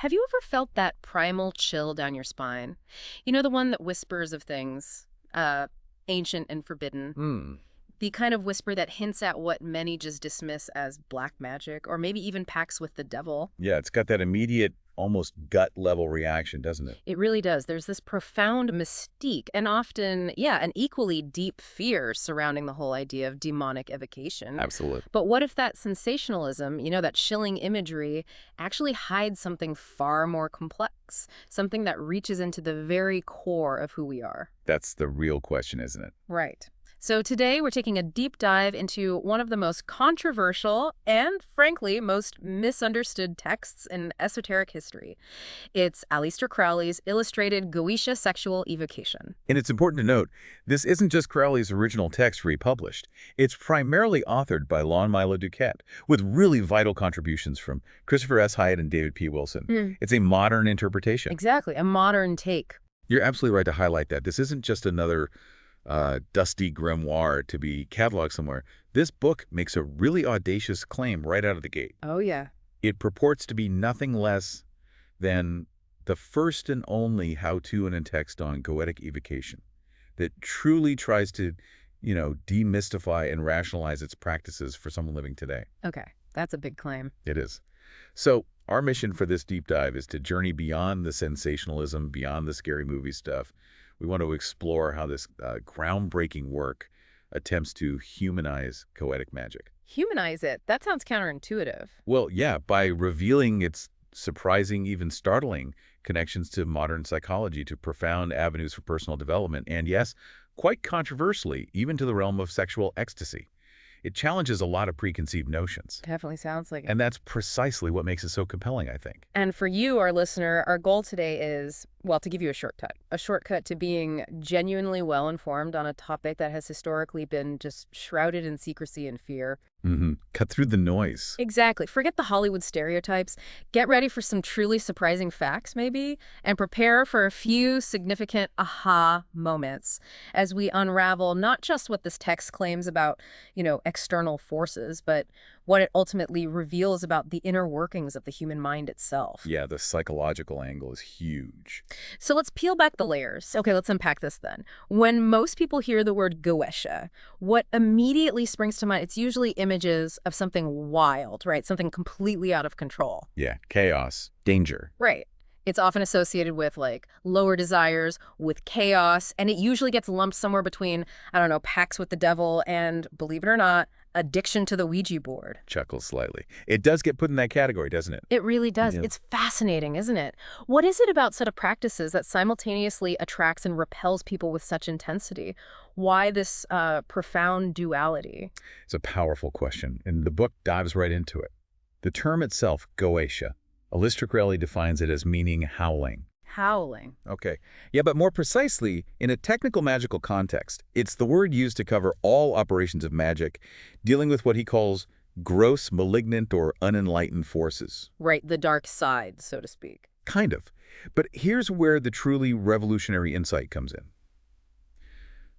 Have you ever felt that primal chill down your spine? You know, the one that whispers of things, ancient and forbidden. Hmm. The kind of whisper that hints at what many just dismiss as black magic, or maybe even pacts with the devil. Yeah, it's got that immediate, almost gut-level reaction, doesn't it? It really does. There's this profound mystique and often, yeah, an equally deep fear surrounding the whole idea of demonic evocation. Absolutely. But what if that sensationalism, that chilling imagery, actually hides something far more complex, something that reaches into the very core of who we are? That's the real question, isn't it? Right. So today we're taking a deep dive into one of the most controversial and, frankly, most misunderstood texts in esoteric history. It's Aleister Crowley's illustrated Goetia Sexual Evocation. And it's important to note, this isn't just Crowley's original text republished. It's primarily authored by Milo Duquette, with really vital contributions from Christopher S. Hyatt and David P. Wilson. It's a modern interpretation. Exactly, a modern take. You're absolutely right to highlight that. This isn't just another dusty grimoire to be cataloged somewhere. This book makes a really audacious claim right out of the gate. Oh, yeah. It purports to be nothing less than the first and only how-to in a text on goetic evocation that truly tries to, demystify and rationalize its practices for someone living today. Okay, that's a big claim. It is. So our mission for this deep dive is to journey beyond the sensationalism, beyond the scary movie stuff. We want to explore how this groundbreaking work attempts to humanize goetic magic. Humanize it. That sounds counterintuitive. Well, yeah, by revealing its surprising, even startling connections to modern psychology, to profound avenues for personal development, and yes, quite controversially, even to the realm of sexual ecstasy. It challenges a lot of preconceived notions. Definitely sounds like it. And that's precisely what makes it so compelling, I think. And for you, our listener, our goal today is, well, to give you a shortcut to being genuinely well-informed on a topic that has historically been just shrouded in secrecy and fear. Cut through the noise. Exactly. Forget the Hollywood stereotypes. Get ready for some truly surprising facts, maybe, and prepare for a few significant aha moments as we unravel not just what this text claims about, external forces, but what it ultimately reveals about the inner workings of the human mind itself. Yeah, the psychological angle is huge. So let's peel back the layers. Okay, let's unpack this then. When most people hear the word Goetia, what immediately springs to mind, it's usually images of something wild, right? Something completely out of control. Yeah, chaos, danger. Right. It's often associated with lower desires, with chaos, and it usually gets lumped somewhere between, I don't know, pacts with the devil and, believe it or not, addiction to the Ouija board. Chuckles slightly. It does get put in that category, doesn't it? It really does. Yeah. It's fascinating, isn't it? What is it about set of practices that simultaneously attracts and repels people with such intensity? Why this profound duality? It's a powerful question, and the book dives right into it. The term itself, Goetia, Aleister Crowley defines it as meaning howling. Howling. Okay. Yeah, but more precisely, in a technical magical context, it's the word used to cover all operations of magic, dealing with what he calls gross, malignant, or unenlightened forces. Right, the dark side, so to speak. Kind of. But here's where the truly revolutionary insight comes in.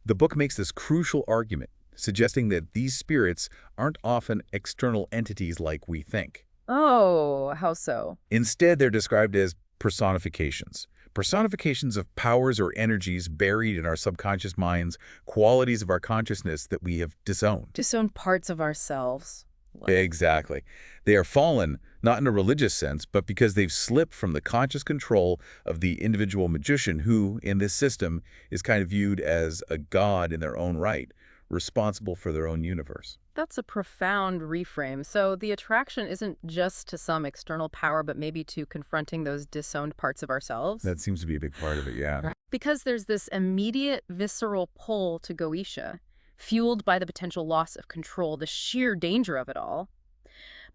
The book makes this crucial argument, suggesting that these spirits aren't often external entities like we think. Oh, how so? Instead, they're described as personifications. Personifications of powers or energies buried in our subconscious minds, qualities of our consciousness that we have disowned. Disown parts of ourselves. Exactly. They are fallen, not in a religious sense, but because they've slipped from the conscious control of the individual magician who, in this system, is kind of viewed as a god in their own right, responsible for their own universe. That's a profound reframe. So the attraction isn't just to some external power, but maybe to confronting those disowned parts of ourselves? That seems to be a big part of it, yeah. Right. Because there's this immediate visceral pull to Goetia, fueled by the potential loss of control, the sheer danger of it all.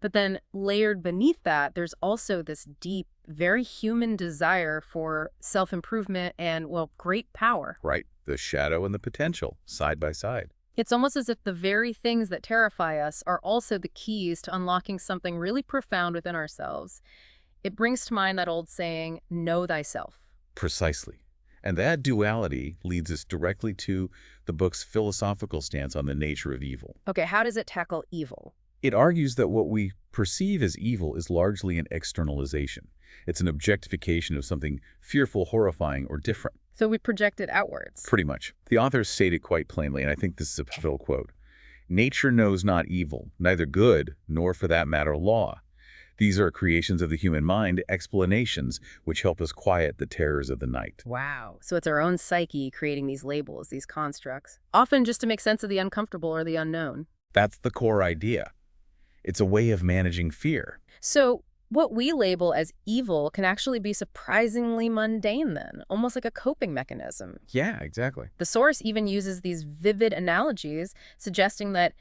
But then layered beneath that, there's also this deep, very human desire for self-improvement and, well, great power. Right. The shadow and the potential, side by side. It's almost as if the very things that terrify us are also the keys to unlocking something really profound within ourselves. It brings to mind that old saying, know thyself. Precisely. And that duality leads us directly to the book's philosophical stance on the nature of evil. Okay, how does it tackle evil? It argues that what we perceive as evil is largely an externalization. It's an objectification of something fearful, horrifying, or different. So we project it outwards. Pretty much. The authors state it quite plainly, and I think this is a pivotal quote. Nature knows not evil, neither good, nor for that matter law. These are creations of the human mind, explanations which help us quiet the terrors of the night. Wow. So it's our own psyche creating these labels, these constructs, often just to make sense of the uncomfortable or the unknown. That's the core idea. It's a way of managing fear. So what we label as evil can actually be surprisingly mundane then, almost like a coping mechanism. Yeah, exactly. The source even uses these vivid analogies, suggesting that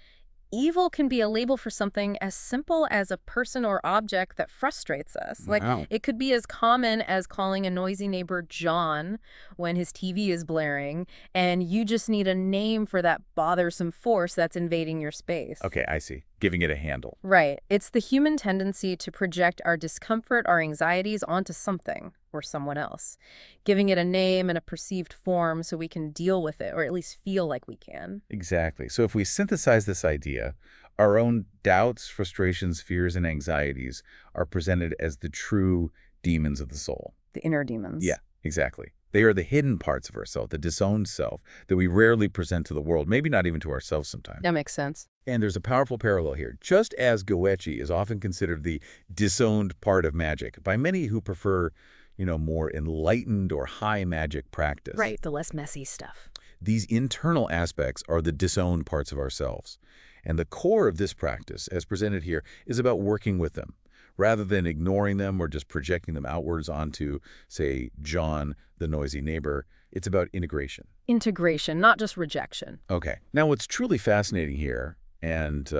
evil can be a label for something as simple as a person or object that frustrates us. Like, Wow. it could be as common as calling a noisy neighbor John when his TV is blaring, and you just need a name for that bothersome force that's invading your space. Okay, I see. Giving it a handle. Right. It's the human tendency to project our discomfort, our anxieties onto something or someone else, giving it a name and a perceived form so we can deal with it, or at least feel like we can. Exactly. So if we synthesize this idea, our own doubts, frustrations, fears, and anxieties are presented as the true demons of the soul. The inner demons. Yeah, exactly. They are the hidden parts of ourself, the disowned self, that we rarely present to the world, maybe not even to ourselves sometimes. That makes sense. And there's a powerful parallel here. Just as Goetia is often considered the disowned part of magic by many who prefer, more enlightened or high magic practice. Right, the less messy stuff. These internal aspects are the disowned parts of ourselves. And the core of this practice, as presented here, is about working with them, rather than ignoring them or just projecting them outwards onto, say, John, the noisy neighbor. It's about integration. Integration, not just rejection. Okay. Now, what's truly fascinating here, and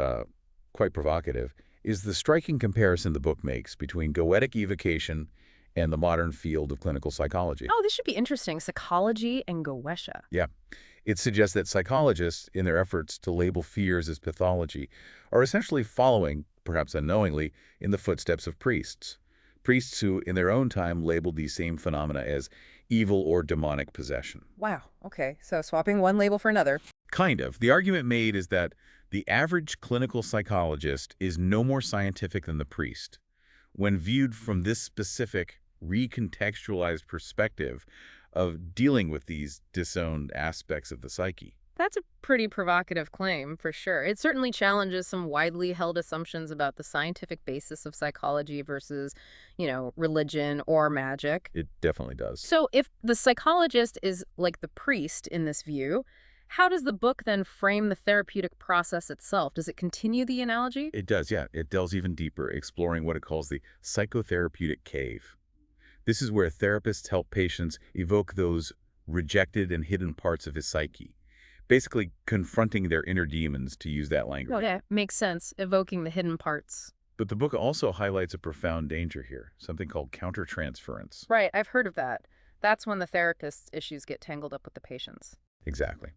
quite provocative, is the striking comparison the book makes between Goetic evocation and the modern field of clinical psychology. Oh, this should be interesting. Psychology and Goetia. Yeah. It suggests that psychologists, in their efforts to label fears as pathology, are essentially following, perhaps unknowingly, in the footsteps of priests. Priests who, in their own time, labeled these same phenomena as evil or demonic possession. Wow. Okay. So swapping one label for another. Kind of. The argument made is that the average clinical psychologist is no more scientific than the priest. When viewed from this specific, recontextualized perspective of dealing with these disowned aspects of the psyche. That's a pretty provocative claim, for sure. It certainly challenges some widely held assumptions about the scientific basis of psychology versus, religion or magic. It definitely does. So if the psychologist is like the priest in this view, how does the book then frame the therapeutic process itself? Does it continue the analogy? It does, yeah. It delves even deeper, exploring what it calls the psychotherapeutic cave. This is where therapists help patients evoke those rejected and hidden parts of his psyche, basically confronting their inner demons, to use that language. Okay, makes sense, evoking the hidden parts. But the book also highlights a profound danger here, something called countertransference. Right, I've heard of that. That's when the therapist's issues get tangled up with the patient's. Exactly.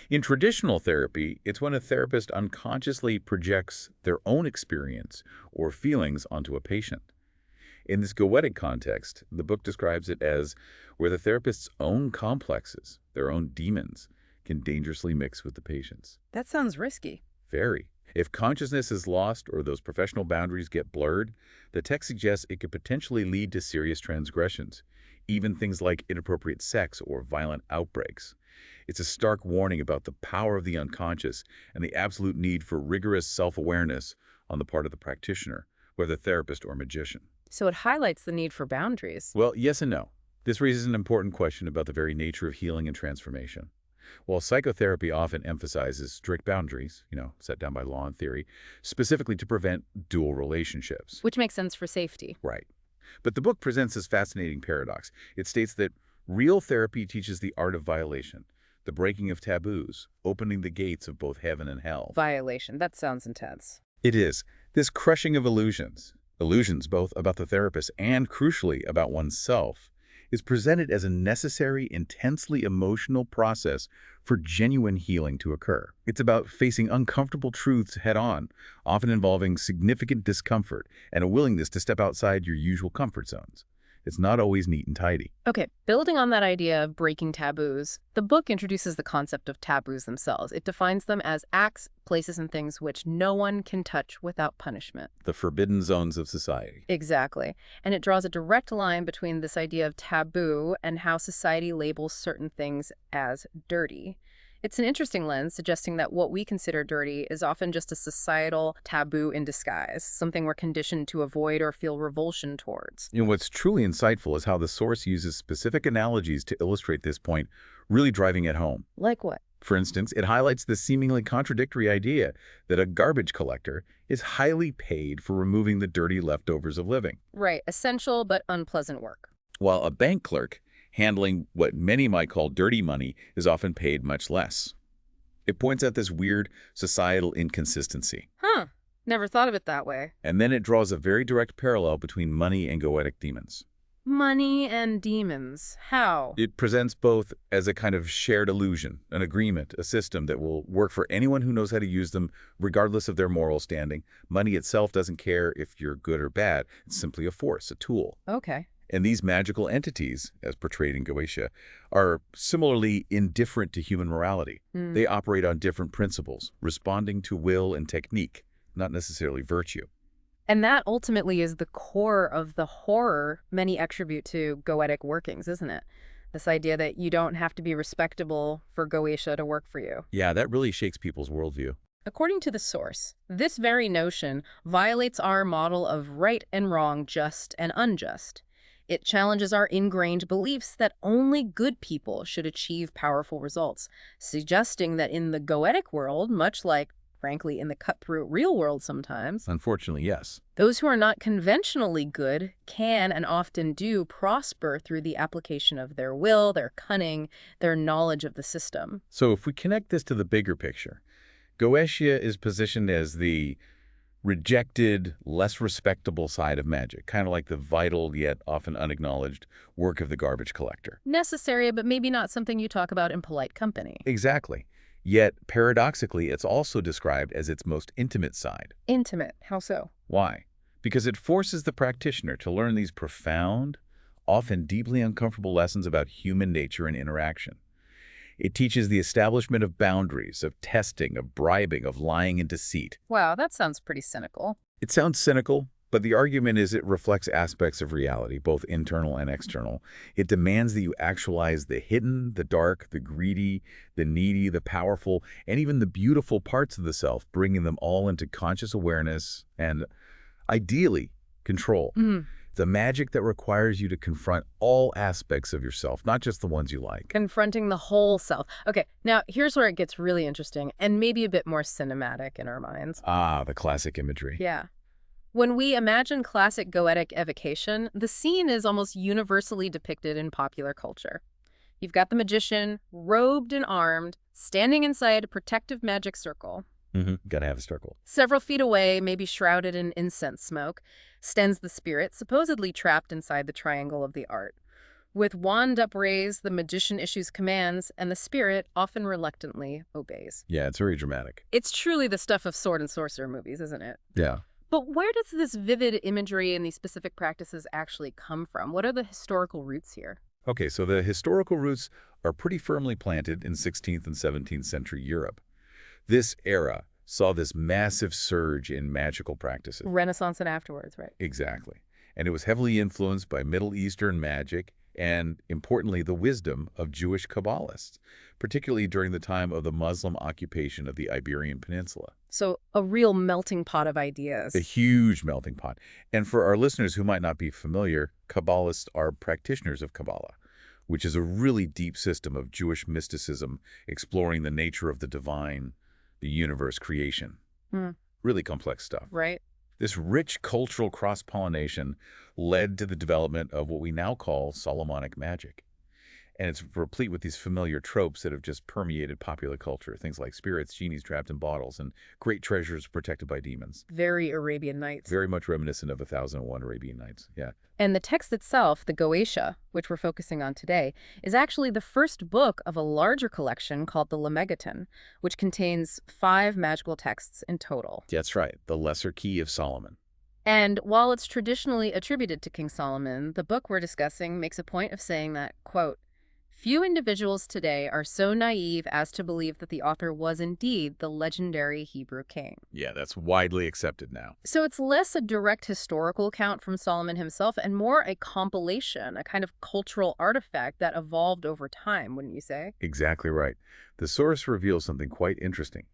In traditional therapy, it's when a therapist unconsciously projects their own experience or feelings onto a patient. In this Goetic context, the book describes it as where the therapist's own complexes, their own demons, can dangerously mix with the patient's. That sounds risky. Very. If consciousness is lost or those professional boundaries get blurred, the text suggests it could potentially lead to serious transgressions, even things like inappropriate sex or violent outbreaks. It's a stark warning about the power of the unconscious and the absolute need for rigorous self-awareness on the part of the practitioner, whether therapist or magician. So it highlights the need for boundaries. Well, yes and no. This raises an important question about the very nature of healing and transformation. While psychotherapy often emphasizes strict boundaries, set down by law and theory, specifically to prevent dual relationships. Which makes sense for safety. Right. But the book presents this fascinating paradox. It states that real therapy teaches the art of violation, the breaking of taboos, opening the gates of both heaven and hell. Violation. That sounds intense. It is. This crushing of illusions both about the therapist and, crucially, about oneself, is presented as a necessary, intensely emotional process for genuine healing to occur. It's about facing uncomfortable truths head-on, often involving significant discomfort and a willingness to step outside your usual comfort zones. It's not always neat and tidy. Okay, building on that idea of breaking taboos, the book introduces the concept of taboos themselves. It defines them as acts, places, and things which no one can touch without punishment. The forbidden zones of society. Exactly. And it draws a direct line between this idea of taboo and how society labels certain things as dirty. It's an interesting lens, suggesting that what we consider dirty is often just a societal taboo in disguise, something we're conditioned to avoid or feel revulsion towards. What's truly insightful is how the source uses specific analogies to illustrate this point, really driving it home. Like what? For instance, it highlights the seemingly contradictory idea that a garbage collector is highly paid for removing the dirty leftovers of living, Right, essential but unpleasant work. while a bank clerk handling what many might call dirty money is often paid much less. It points out this weird societal inconsistency. Huh, never thought of it that way. And then it draws a very direct parallel between money and Goetic demons. Money and demons. How? It presents both as a kind of shared illusion, an agreement, a system that will work for anyone who knows how to use them, regardless of their moral standing. Money itself doesn't care if you're good or bad. It's simply a force, a tool. Okay. And these magical entities, as portrayed in Goetia, are similarly indifferent to human morality. They operate on different principles, responding to will and technique, not necessarily virtue. And that ultimately is the core of the horror many attribute to Goetic workings, isn't it? This idea that you don't have to be respectable for Goetia to work for you. Yeah, that really shakes people's worldview. According to the source, this very notion violates our model of right and wrong, just and unjust. It challenges our ingrained beliefs that only good people should achieve powerful results, suggesting that in the Goetic world, much like, frankly, in the cutthroat real world sometimes, Unfortunately, yes. those who are not conventionally good can and often do prosper through the application of their will, their cunning, their knowledge of the system. So if we connect this to the bigger picture, Goetia is positioned as the rejected, less respectable side of magic, kind of like the vital yet often unacknowledged work of the garbage collector. Necessary, but maybe not something you talk about in polite company. Exactly. Yet, paradoxically, it's also described as its most intimate side. Intimate. How so? Why? Because it forces the practitioner to learn these profound, often deeply uncomfortable lessons about human nature and interaction. It teaches the establishment of boundaries, of testing, of bribing, of lying and deceit. Wow, that sounds pretty cynical. It sounds cynical, but the argument is it reflects aspects of reality, both internal and external. It demands that you actualize the hidden, the dark, the greedy, the needy, the powerful, and even the beautiful parts of the self, bringing them all into conscious awareness and, ideally, control. The magic that requires you to confront all aspects of yourself, not just the ones you like. Confronting the whole self. Okay, now here's where it gets really interesting and maybe a bit more cinematic in our minds. Ah, the classic imagery. Yeah. When we imagine classic Goetic evocation, the scene is almost universally depicted in popular culture. You've got the magician, robed and armed, standing inside a protective magic circle. Gotta have a circle. Several feet away, maybe shrouded in incense smoke, stands the spirit, supposedly trapped inside the triangle of the art. With wand upraised, the magician issues commands, and the spirit, often reluctantly, obeys. Yeah, it's very dramatic. It's truly the stuff of sword and sorcerer movies, isn't it? Yeah. But where does this vivid imagery and these specific practices actually come from? What are the historical roots here? Okay, so the historical roots are pretty firmly planted in 16th and 17th century Europe. This era saw this massive surge in magical practices. Renaissance and afterwards, right? Exactly. And it was heavily influenced by Middle Eastern magic and, importantly, the wisdom of Jewish Kabbalists, particularly during the time of the Muslim occupation of the Iberian Peninsula. So a real melting pot of ideas. A huge melting pot. And for our listeners who might not be familiar, Kabbalists are practitioners of Kabbalah, which is a really deep system of Jewish mysticism exploring the nature of the divine, the universe, creation. Really complex stuff. Right. This rich cultural cross-pollination led to the development of what we now call Solomonic magic. And it's replete with these familiar tropes that have just permeated popular culture, things like spirits, genies trapped in bottles, and great treasures protected by demons. Very Arabian Nights. Very much reminiscent of 1001 Arabian Nights, yeah. And the text itself, the Goetia, which we're focusing on today, is actually the first book of a larger collection called the Lemegeton, which contains 5 magical texts in total. That's right, the Lesser Key of Solomon. And while it's traditionally attributed to King Solomon, the book we're discussing makes a point of saying that, quote, few individuals today are so naive as to believe that the author was indeed the legendary Hebrew king. Yeah, that's widely accepted now. So it's less a direct historical account from Solomon himself and more a compilation, a kind of cultural artifact that evolved over time, wouldn't you say? Exactly right. The source reveals something quite interesting.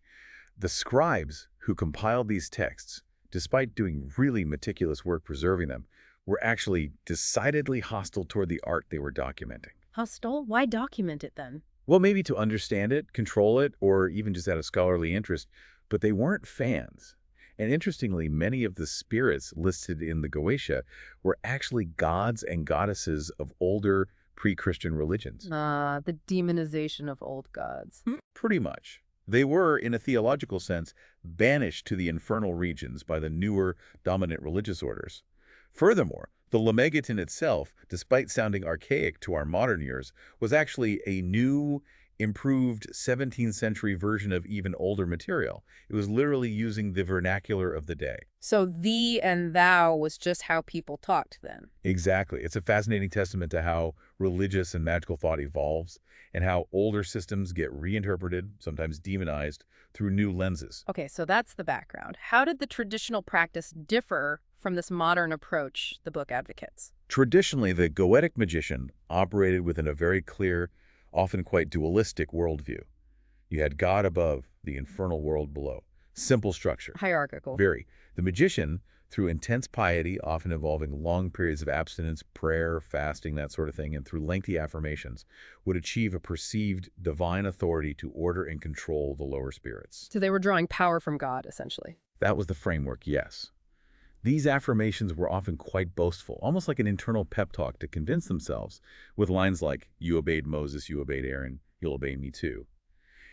The scribes who compiled these texts, despite doing really meticulous work preserving them, were actually decidedly hostile toward the art they were documenting. Hostile? Why document it then? Well, maybe to understand it, control it, or even just out of scholarly interest, but they weren't fans. And interestingly, many of the spirits listed in the Goetia were actually gods and goddesses of older pre-Christian religions. The demonization of old gods. Pretty much. They were, in a theological sense, banished to the infernal regions by the newer dominant religious orders. Furthermore, the Lemegeton itself, despite sounding archaic to our modern ears, was actually a new, improved 17th century version of even older material. It was literally using the vernacular of the day. So thee and thou was just how people talked then. Exactly. It's a fascinating testament to how religious and magical thought evolves and how older systems get reinterpreted, sometimes demonized, through new lenses. Okay, so that's the background. How did the traditional practice differ from this modern approach the book advocates? Traditionally, the Goetic magician operated within a very clear, often quite dualistic worldview. You had God above, the infernal world below. Simple structure. Hierarchical. Very. The magician, through intense piety, often involving long periods of abstinence, prayer, fasting, that sort of thing, and through lengthy affirmations, would achieve a perceived divine authority to order and control the lower spirits. So they were drawing power from God, essentially. That was the framework, yes. These affirmations were often quite boastful, almost like an internal pep talk to convince themselves, with lines like, "You obeyed Moses, you obeyed Aaron, you'll obey me too."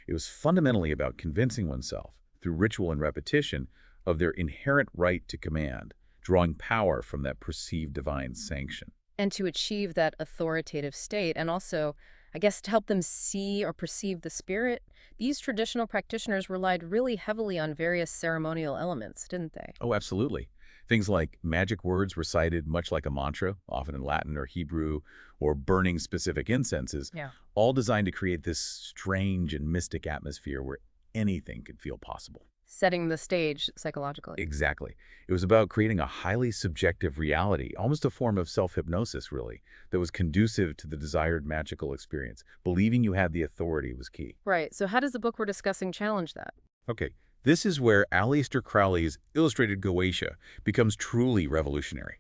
It was fundamentally about convincing oneself, through ritual and repetition, of their inherent right to command, drawing power from that perceived divine sanction. And to achieve that authoritative state, and also, I guess, to help them see or perceive the spirit, these traditional practitioners relied really heavily on various ceremonial elements, didn't they? Oh, absolutely. Things like magic words recited much like a mantra, often in Latin or Hebrew, or burning specific incenses, Yeah. all designed to create this strange and mystic atmosphere where anything could feel possible. Setting the stage psychologically. Exactly. It was about creating a highly subjective reality, almost a form of self-hypnosis, really, that was conducive to the desired magical experience. Believing you had the authority was key. Right. So how does the book we're discussing challenge that? Okay, this is where Aleister Crowley's illustrated Goetia becomes truly revolutionary.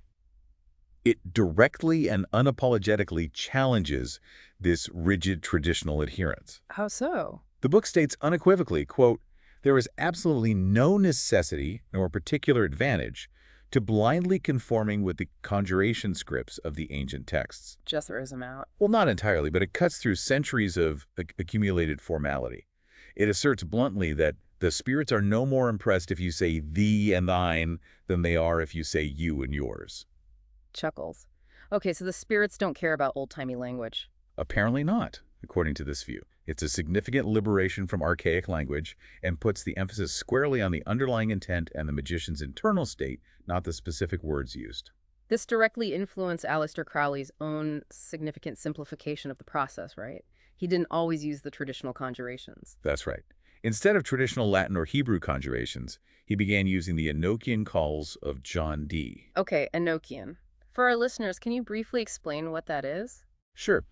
It directly and unapologetically challenges this rigid traditional adherence. How so? The book states unequivocally, quote, "There is absolutely no necessity nor particular advantage to blindly conforming with the conjuration scripts of the ancient texts." Just throws them out. Well, not entirely, but it cuts through centuries of accumulated formality. It asserts bluntly that the spirits are no more impressed if you say thee and thine than they are if you say you and yours. Chuckles. Okay, so the spirits don't care about old-timey language. Apparently not, according to this view. It's a significant liberation from archaic language and puts the emphasis squarely on the underlying intent and the magician's internal state, not the specific words used. This directly influenced Aleister Crowley's own significant simplification of the process, right? He didn't always use the traditional conjurations. That's right. Instead of traditional Latin or Hebrew conjurations, he began using the Enochian calls of John Dee. Okay, Enochian. For our listeners, can you briefly explain what that is? Sure.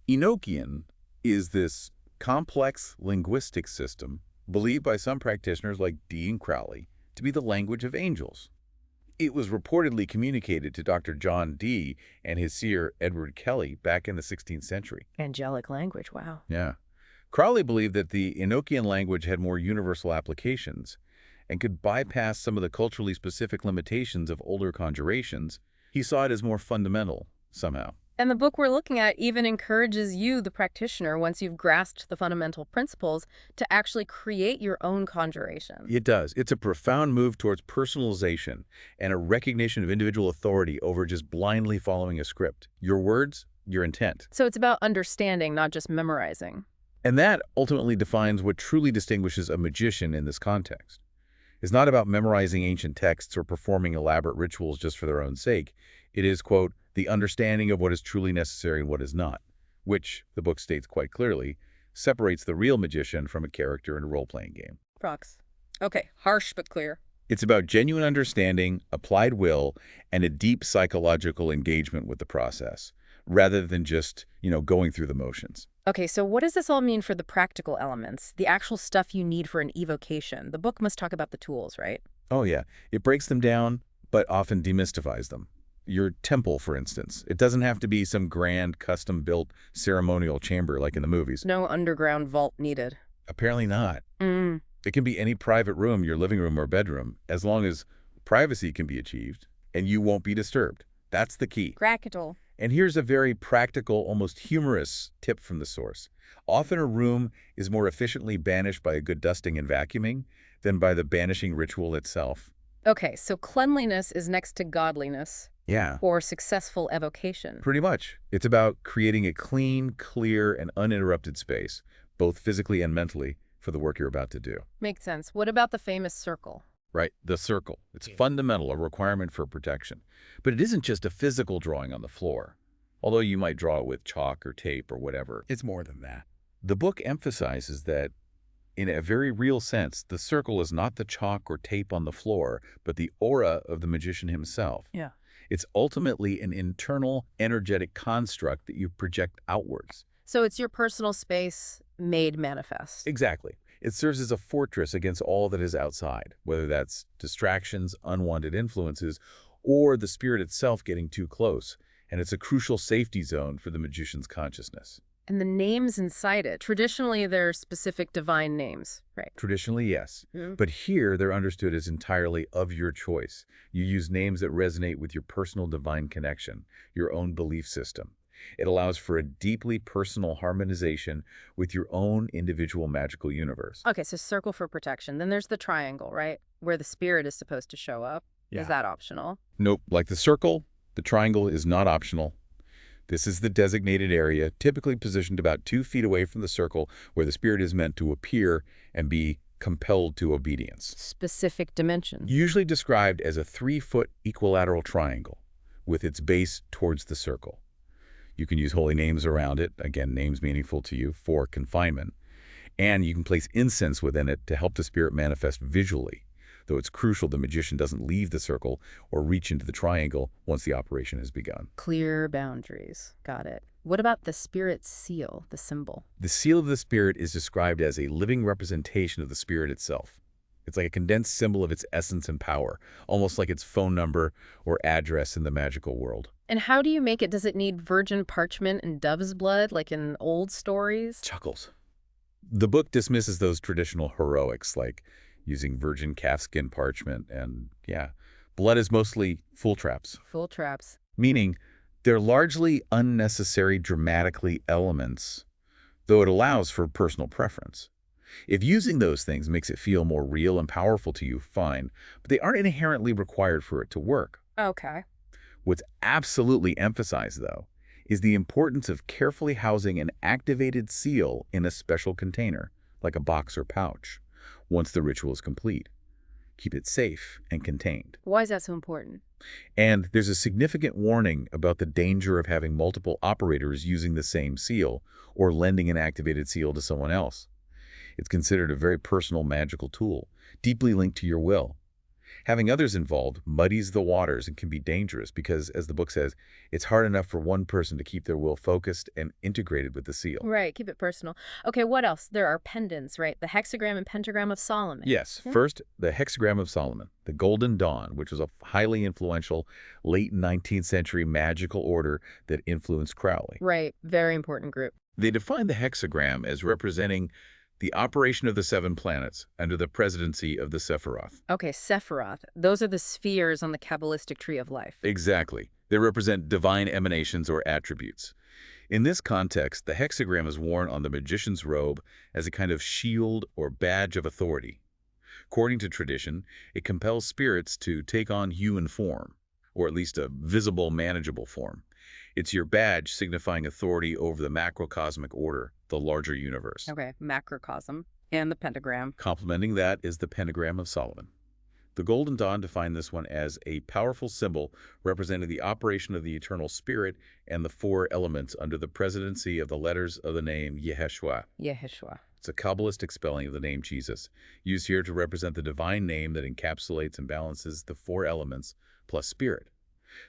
Enochian is this complex linguistic system believed by some practitioners like Dee and Crowley to be the language of angels. It was reportedly communicated to Dr. John Dee and his seer Edward Kelly back in the 16th century. Angelic language, wow. Yeah. Crowley believed that the Enochian language had more universal applications and could bypass some of the culturally specific limitations of older conjurations. He saw it as more fundamental, somehow. And the book we're looking at even encourages you, the practitioner, once you've grasped the fundamental principles, to actually create your own conjuration. It does. It's a profound move towards personalization and a recognition of individual authority over just blindly following a script. Your words, your intent. So it's about understanding, not just memorizing. And that ultimately defines what truly distinguishes a magician in this context. is not about memorizing ancient texts or performing elaborate rituals just for their own sake. It is, quote, the understanding of what is truly necessary and what is not, which, the book states quite clearly, separates the real magician from a character in a role-playing game. Prox. Okay, harsh but clear. It's about genuine understanding, applied will, and a deep psychological engagement with the process, rather than just, going through the motions. Okay, so what does this all mean for the practical elements, the actual stuff you need for an evocation? The book must talk about the tools, right? Oh yeah, it breaks them down, but often demystifies them. Your temple, for instance. It doesn't have to be some grand, custom-built ceremonial chamber like in the movies. No underground vault needed. Apparently not. It can be any private room, your living room or bedroom, as long as privacy can be achieved and you won't be disturbed. That's the key. Practical. And here's a very practical, almost humorous tip from the source. Often a room is more efficiently banished by a good dusting and vacuuming than by the banishing ritual itself. Okay, so cleanliness is next to godliness. Yeah. Or successful evocation. Pretty much. It's about creating a clean, clear, and uninterrupted space, both physically and mentally, for the work you're about to do. Makes sense. What about the famous circle? Right, the circle. It's fundamental, a requirement for protection. But it isn't just a physical drawing on the floor, although you might draw it with chalk or tape or whatever. It's more than that. The book emphasizes that, in a very real sense, the circle is not the chalk or tape on the floor, but the aura of the magician himself. Yeah. It's ultimately an internal, energetic construct that you project outwards. So it's your personal space made manifest. Exactly. It serves as a fortress against all that is outside, whether that's distractions, unwanted influences, or the spirit itself getting too close. And it's a crucial safety zone for the magician's consciousness. And the names inside it, traditionally they're specific divine names, right? Traditionally, yes. But here, they're understood as entirely of your choice. You use names that resonate with your personal divine connection, your own belief system. It allows for a deeply personal harmonization with your own individual magical universe. Okay, so circle for protection. Then there's the triangle, right? Where the spirit is supposed to show up. Yeah. Is that optional? Nope. Like the circle, the triangle is not optional. This is the designated area, typically positioned about 2 feet away from the circle, where the spirit is meant to appear and be compelled to obedience. Specific dimension. Usually described as a 3-foot equilateral triangle, with its base towards the circle. You can use holy names around it, again, names meaningful to you, for confinement. And you can place incense within it to help the spirit manifest visually, though it's crucial the magician doesn't leave the circle or reach into the triangle once the operation has begun. Clear boundaries. Got it. What about the spirit seal, the symbol? The seal of the spirit is described as a living representation of the spirit itself. It's like a condensed symbol of its essence and power, almost like its phone number or address in the magical world. And how do you make it? Does it need virgin parchment and dove's blood, like in old stories? Chuckles. The book dismisses those traditional heroics, like using virgin calfskin parchment, and blood is mostly fool traps. Fool traps. Meaning, they're largely unnecessary dramatically elements, though it allows for personal preference. If using those things makes it feel more real and powerful to you, fine, but they aren't inherently required for it to work. Okay. What's absolutely emphasized, though, is the importance of carefully housing an activated seal in a special container, like a box or pouch, once the ritual is complete. Keep it safe and contained. Why is that so important? And there's a significant warning about the danger of having multiple operators using the same seal or lending an activated seal to someone else. It's considered a very personal magical tool, deeply linked to your will. Having others involved muddies the waters and can be dangerous because, as the book says, it's hard enough for one person to keep their will focused and integrated with the seal. Right, keep it personal. Okay, what else? There are pendants, right? The hexagram and pentagram of Solomon. Yes. First, the hexagram of Solomon, the Golden Dawn, which was a highly influential late 19th century magical order that influenced Crowley. Right, very important group. They defined the hexagram as representing the operation of the 7 planets under the presidency of the Sephiroth. Okay, Sephiroth. Those are the spheres on the Kabbalistic tree of life. Exactly. They represent divine emanations or attributes. In this context, the hexagram is worn on the magician's robe as a kind of shield or badge of authority. According to tradition, it compels spirits to take on human form, or at least a visible, manageable form. It's your badge signifying authority over the macrocosmic order, the larger universe. Okay, macrocosm and the pentagram. Complementing that is the pentagram of Solomon. The Golden Dawn defined this one as a powerful symbol representing the operation of the eternal spirit and the four elements under the presidency of the letters of the name Yeshua. Yeshua. It's a Kabbalistic spelling of the name Jesus, used here to represent the divine name that encapsulates and balances the four elements plus spirit.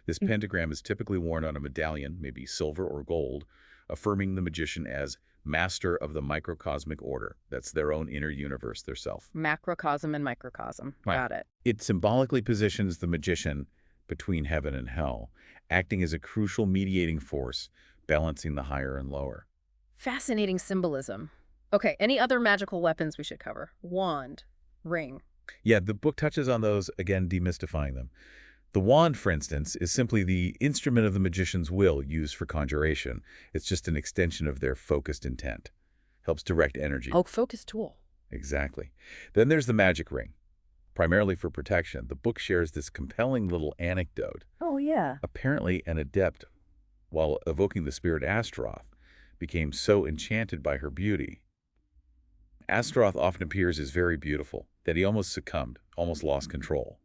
This pentagram is typically worn on a medallion, maybe silver or gold, affirming the magician as master of the microcosmic order. That's their own inner universe, their self. Macrocosm and microcosm. Right. Got it. It symbolically positions the magician between heaven and hell, acting as a crucial mediating force, balancing the higher and lower. Fascinating symbolism. Okay, any other magical weapons we should cover? Wand, ring. Yeah, the book touches on those, again, demystifying them. The wand, for instance, is simply the instrument of the magician's will used for conjuration. It's just an extension of their focused intent. Helps direct energy. Oh, focus tool. Exactly. Then there's the magic ring, primarily for protection. The book shares this compelling little anecdote. Oh, yeah. Apparently, an adept, while evoking the spirit Astaroth, became so enchanted by her beauty. Astaroth often appears as very beautiful, that he almost succumbed, almost lost control.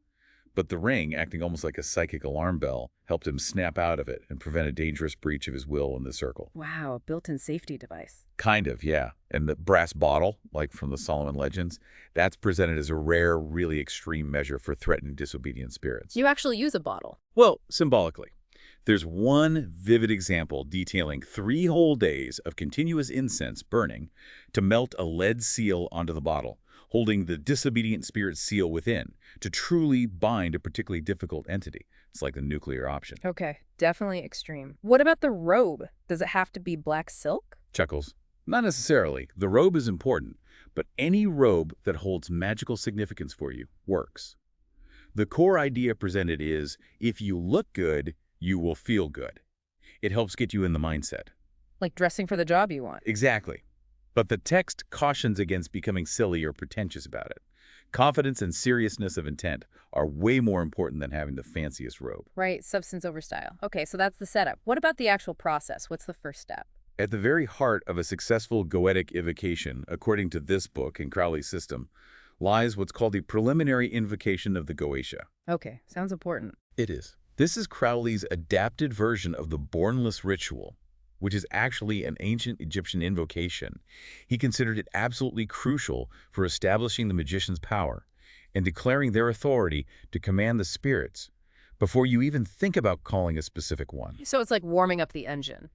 But the ring, acting almost like a psychic alarm bell, helped him snap out of it and prevent a dangerous breach of his will in the circle. Wow, a built-in safety device. Kind of, yeah. And the brass bottle, like from the Solomon legends, that's presented as a rare, really extreme measure for threatened disobedient spirits. You actually use a bottle. Well, symbolically. There's one vivid example detailing 3 whole days of continuous incense burning to melt a lead seal onto the bottle, holding the disobedient spirit seal within to truly bind a particularly difficult entity. It's like the nuclear option. Okay, definitely extreme. What about the robe? Does it have to be black silk? Chuckles. Not necessarily. The robe is important, but any robe that holds magical significance for you works. The core idea presented is, if you look good, you will feel good. It helps get you in the mindset. Like dressing for the job you want. Exactly. But the text cautions against becoming silly or pretentious about it. Confidence and seriousness of intent are way more important than having the fanciest robe. Right, substance over style. Okay, so that's the setup. What about the actual process? What's the first step? At the very heart of a successful Goetic evocation, according to this book and Crowley's system, lies what's called the preliminary invocation of the Goetia. Okay, sounds important. It is. This is Crowley's adapted version of the bornless ritual, which is actually an ancient Egyptian invocation. He considered it absolutely crucial for establishing the magician's power and declaring their authority to command the spirits before you even think about calling a specific one. So it's like warming up the engine.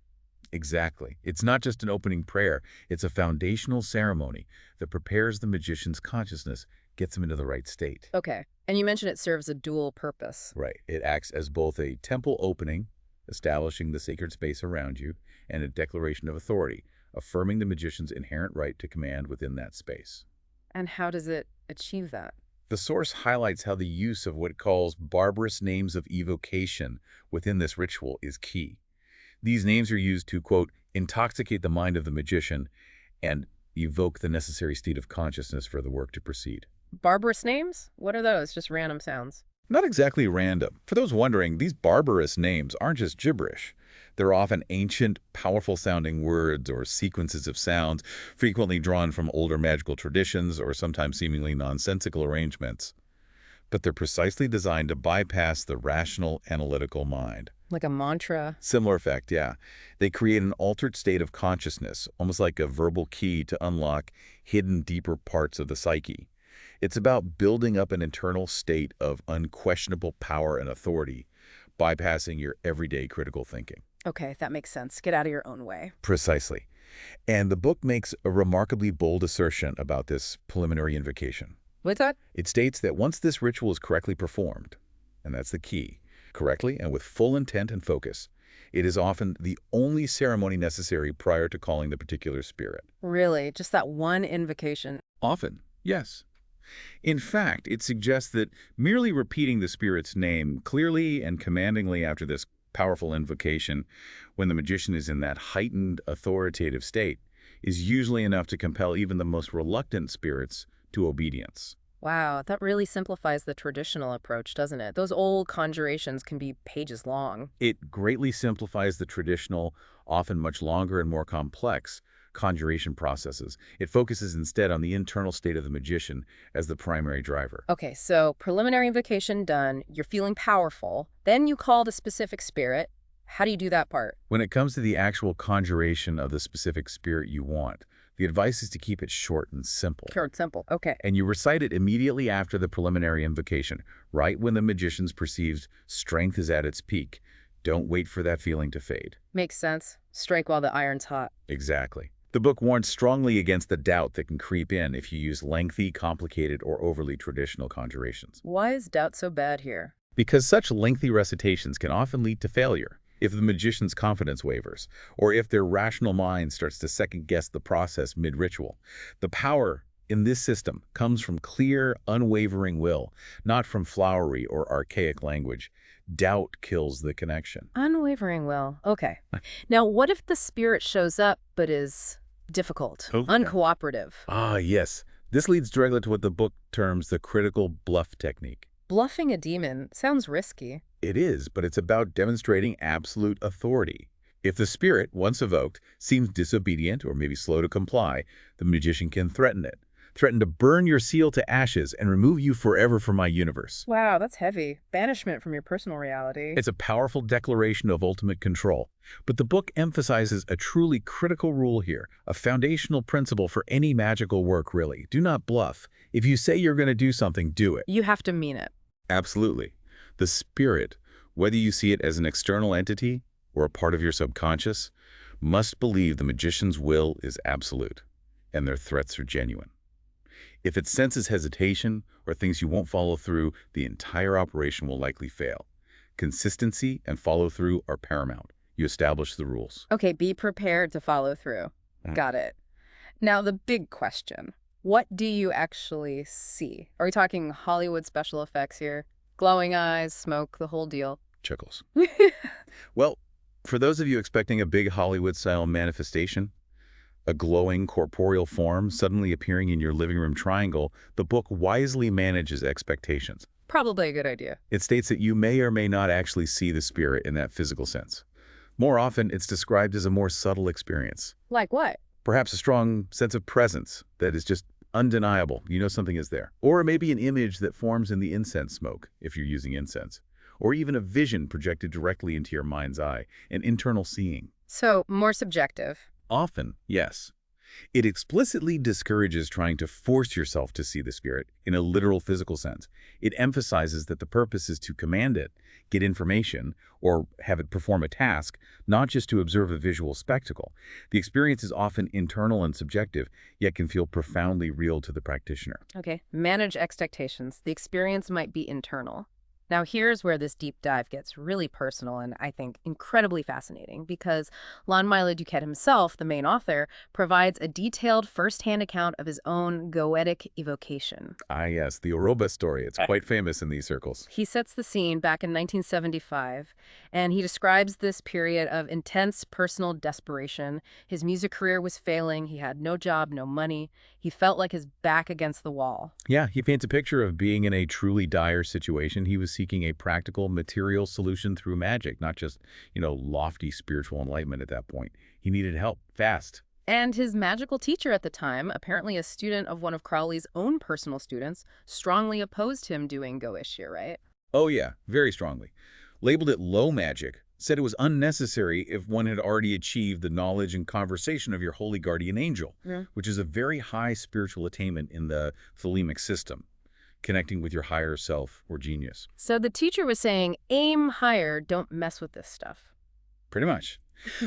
Exactly. It's not just an opening prayer. It's a foundational ceremony that prepares the magician's consciousness, gets him into the right state. Okay, and you mentioned it serves a dual purpose. Right. It acts as both a temple opening, establishing the sacred space around you, and a declaration of authority, affirming the magician's inherent right to command within that space. And how does it achieve that? The source highlights how the use of what it calls barbarous names of evocation within this ritual is key. These names are used to, quote, intoxicate the mind of the magician and evoke the necessary state of consciousness for the work to proceed. Barbarous names? What are those? Just random sounds. Not exactly random. For those wondering, these barbarous names aren't just gibberish. They're often ancient, powerful-sounding words or sequences of sounds, frequently drawn from older magical traditions or sometimes seemingly nonsensical arrangements. But they're precisely designed to bypass the rational, analytical mind. Like a mantra. Similar effect, yeah. They create an altered state of consciousness, almost like a verbal key to unlock hidden, deeper parts of the psyche. It's about building up an internal state of unquestionable power and authority, bypassing your everyday critical thinking. Okay, that makes sense. Get out of your own way. Precisely. And the book makes a remarkably bold assertion about this preliminary invocation. What's that? It states that once this ritual is correctly performed, and that's the key, correctly and with full intent and focus, it is often the only ceremony necessary prior to calling the particular spirit. Really? Just that one invocation? Often, yes. In fact, it suggests that merely repeating the spirit's name clearly and commandingly after this powerful invocation, when the magician is in that heightened authoritative state, is usually enough to compel even the most reluctant spirits to obedience. Wow, that really simplifies the traditional approach, doesn't it? Those old conjurations can be pages long. It greatly simplifies the traditional, often much longer and more complex, conjuration processes. It focuses instead on the internal state of the magician as the primary driver. Okay, so preliminary invocation done, you're feeling powerful, then you call the specific spirit. How do you do that part? When it comes to the actual conjuration of the specific spirit you want, the advice is to keep it short and simple. Short, simple. Okay. And you recite it immediately after the preliminary invocation, right when the magician's perceived strength is at its peak. Don't wait for that feeling to fade. Makes sense. Strike while the iron's hot. Exactly. The book warns strongly against the doubt that can creep in if you use lengthy, complicated, or overly traditional conjurations. Why is doubt so bad here? Because such lengthy recitations can often lead to failure. If the magician's confidence wavers, or if their rational mind starts to second-guess the process mid-ritual. The power in this system comes from clear, unwavering will, not from flowery or archaic language. Doubt kills the connection. Unwavering will. Okay. Now, what if the spirit shows up but is difficult, uncooperative? Ah, yes. This leads directly to what the book terms the critical bluff technique. Bluffing a demon sounds risky. It is, but it's about demonstrating absolute authority. If the spirit, once evoked, seems disobedient or maybe slow to comply, the magician can threaten it. Threaten to burn your seal to ashes and remove you forever from my universe. Wow, that's heavy. Banishment from your personal reality. It's a powerful declaration of ultimate control. But the book emphasizes a truly critical rule here, a foundational principle for any magical work, really. Do not bluff. If you say you're going to do something, do it. You have to mean it. Absolutely. The spirit, whether you see it as an external entity or a part of your subconscious, must believe the magician's will is absolute and their threats are genuine. If it senses hesitation or thinks you won't follow through, the entire operation will likely fail. Consistency and follow-through are paramount. You establish the rules. Okay, be prepared to follow through. Got it. Now, the big question. What do you actually see? Are we talking Hollywood special effects here? Glowing eyes, smoke, the whole deal? Chuckles. Well, for those of you expecting a big Hollywood-style manifestation, a glowing corporeal form suddenly appearing in your living room triangle, the book wisely manages expectations. Probably a good idea. It states that you may or may not actually see the spirit in that physical sense. More often, it's described as a more subtle experience. Like what? Perhaps a strong sense of presence that is just undeniable. You know something is there. Or maybe an image that forms in the incense smoke, if you're using incense. Or even a vision projected directly into your mind's eye, an internal seeing. So, more subjective. Often, yes. It explicitly discourages trying to force yourself to see the spirit in a literal physical sense. It emphasizes that the purpose is to command it, get information, or have it perform a task, not just to observe a visual spectacle. The experience is often internal and subjective, yet can feel profoundly real to the practitioner. Okay, manage expectations. The experience might be internal. Now, here's where this deep dive gets really personal and I think incredibly fascinating because Milo Duquette himself, the main author, provides a detailed first-hand account of his own Goetic evocation. Ah, yes, the Oroba story. It's quite famous in these circles. He sets the scene back in 1975, and he describes this period of intense personal desperation. His music career was failing. He had no job, no money. He felt like his back against the wall. Yeah, he paints a picture of being in a truly dire situation. He was seeking a practical, material solution through magic, not just, lofty spiritual enlightenment at that point. He needed help, fast. And his magical teacher at the time, apparently a student of one of Crowley's own personal students, strongly opposed him doing Goetia, right? Oh yeah, very strongly. Labeled it low magic, said it was unnecessary if one had already achieved the knowledge and conversation of your holy guardian angel, which is a very high spiritual attainment in the thelemic system, connecting with your higher self or genius. So the teacher was saying, aim higher, don't mess with this stuff. Pretty much.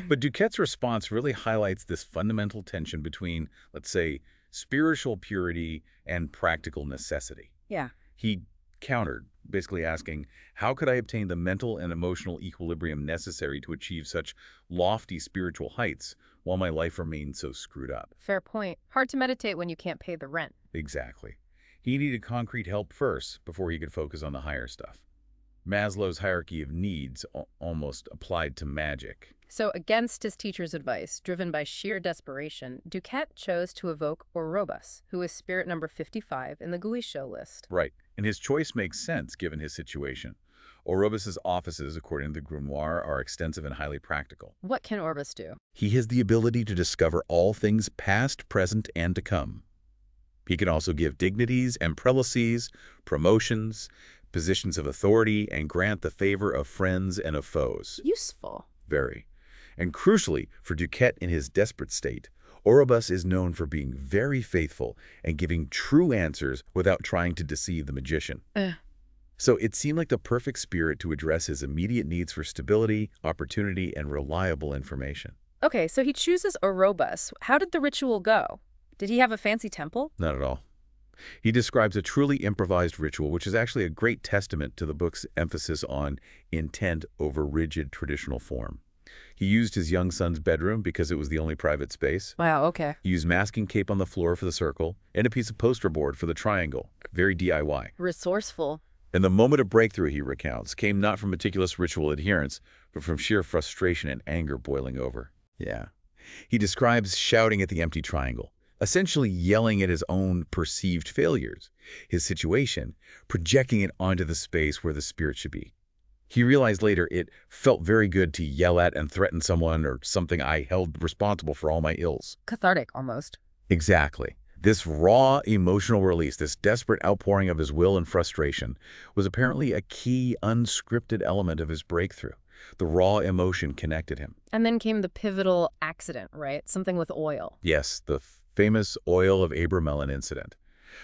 But Duquette's response really highlights this fundamental tension between, let's say, spiritual purity and practical necessity. Yeah. He countered, basically asking, how could I obtain the mental and emotional equilibrium necessary to achieve such lofty spiritual heights while my life remained so screwed up? Fair point. Hard to meditate when you can't pay the rent. Exactly. He needed concrete help first before he could focus on the higher stuff. Maslow's hierarchy of needs almost applied to magic. So against his teacher's advice, driven by sheer desperation, Duquette chose to evoke Orobus, who is spirit number 55 in the Goetia list. Right. And his choice makes sense given his situation. Orobus's offices, according to the grimoire, are extensive and highly practical. What can Orbis do? He has the ability to discover all things past, present, and to come. He can also give dignities and prelacies, promotions, positions of authority, and grant the favor of friends and of foes. Useful. Very. And crucially, for Duquette in his desperate state, Orobus is known for being very faithful and giving true answers without trying to deceive the magician. So it seemed like the perfect spirit to address his immediate needs for stability, opportunity, and reliable information. Okay, so he chooses Orobus. How did the ritual go? Did he have a fancy temple? Not at all. He describes a truly improvised ritual, which is actually a great testament to the book's emphasis on intent over rigid traditional form. He used his young son's bedroom because it was the only private space. Wow, okay. He used masking tape on the floor for the circle and a piece of poster board for the triangle. Very DIY. Resourceful. And the moment of breakthrough, he recounts, came not from meticulous ritual adherence, but from sheer frustration and anger boiling over. Yeah. He describes shouting at the empty triangle, essentially yelling at his own perceived failures, his situation, projecting it onto the space where the spirit should be. He realized later it felt very good to yell at and threaten someone or something I held responsible for all my ills. Cathartic, almost. Exactly. This raw emotional release, this desperate outpouring of his will and frustration, was apparently a key unscripted element of his breakthrough. The raw emotion connected him. And then came the pivotal accident, right? Something with oil. Yes, the famous oil of Abramelin incident.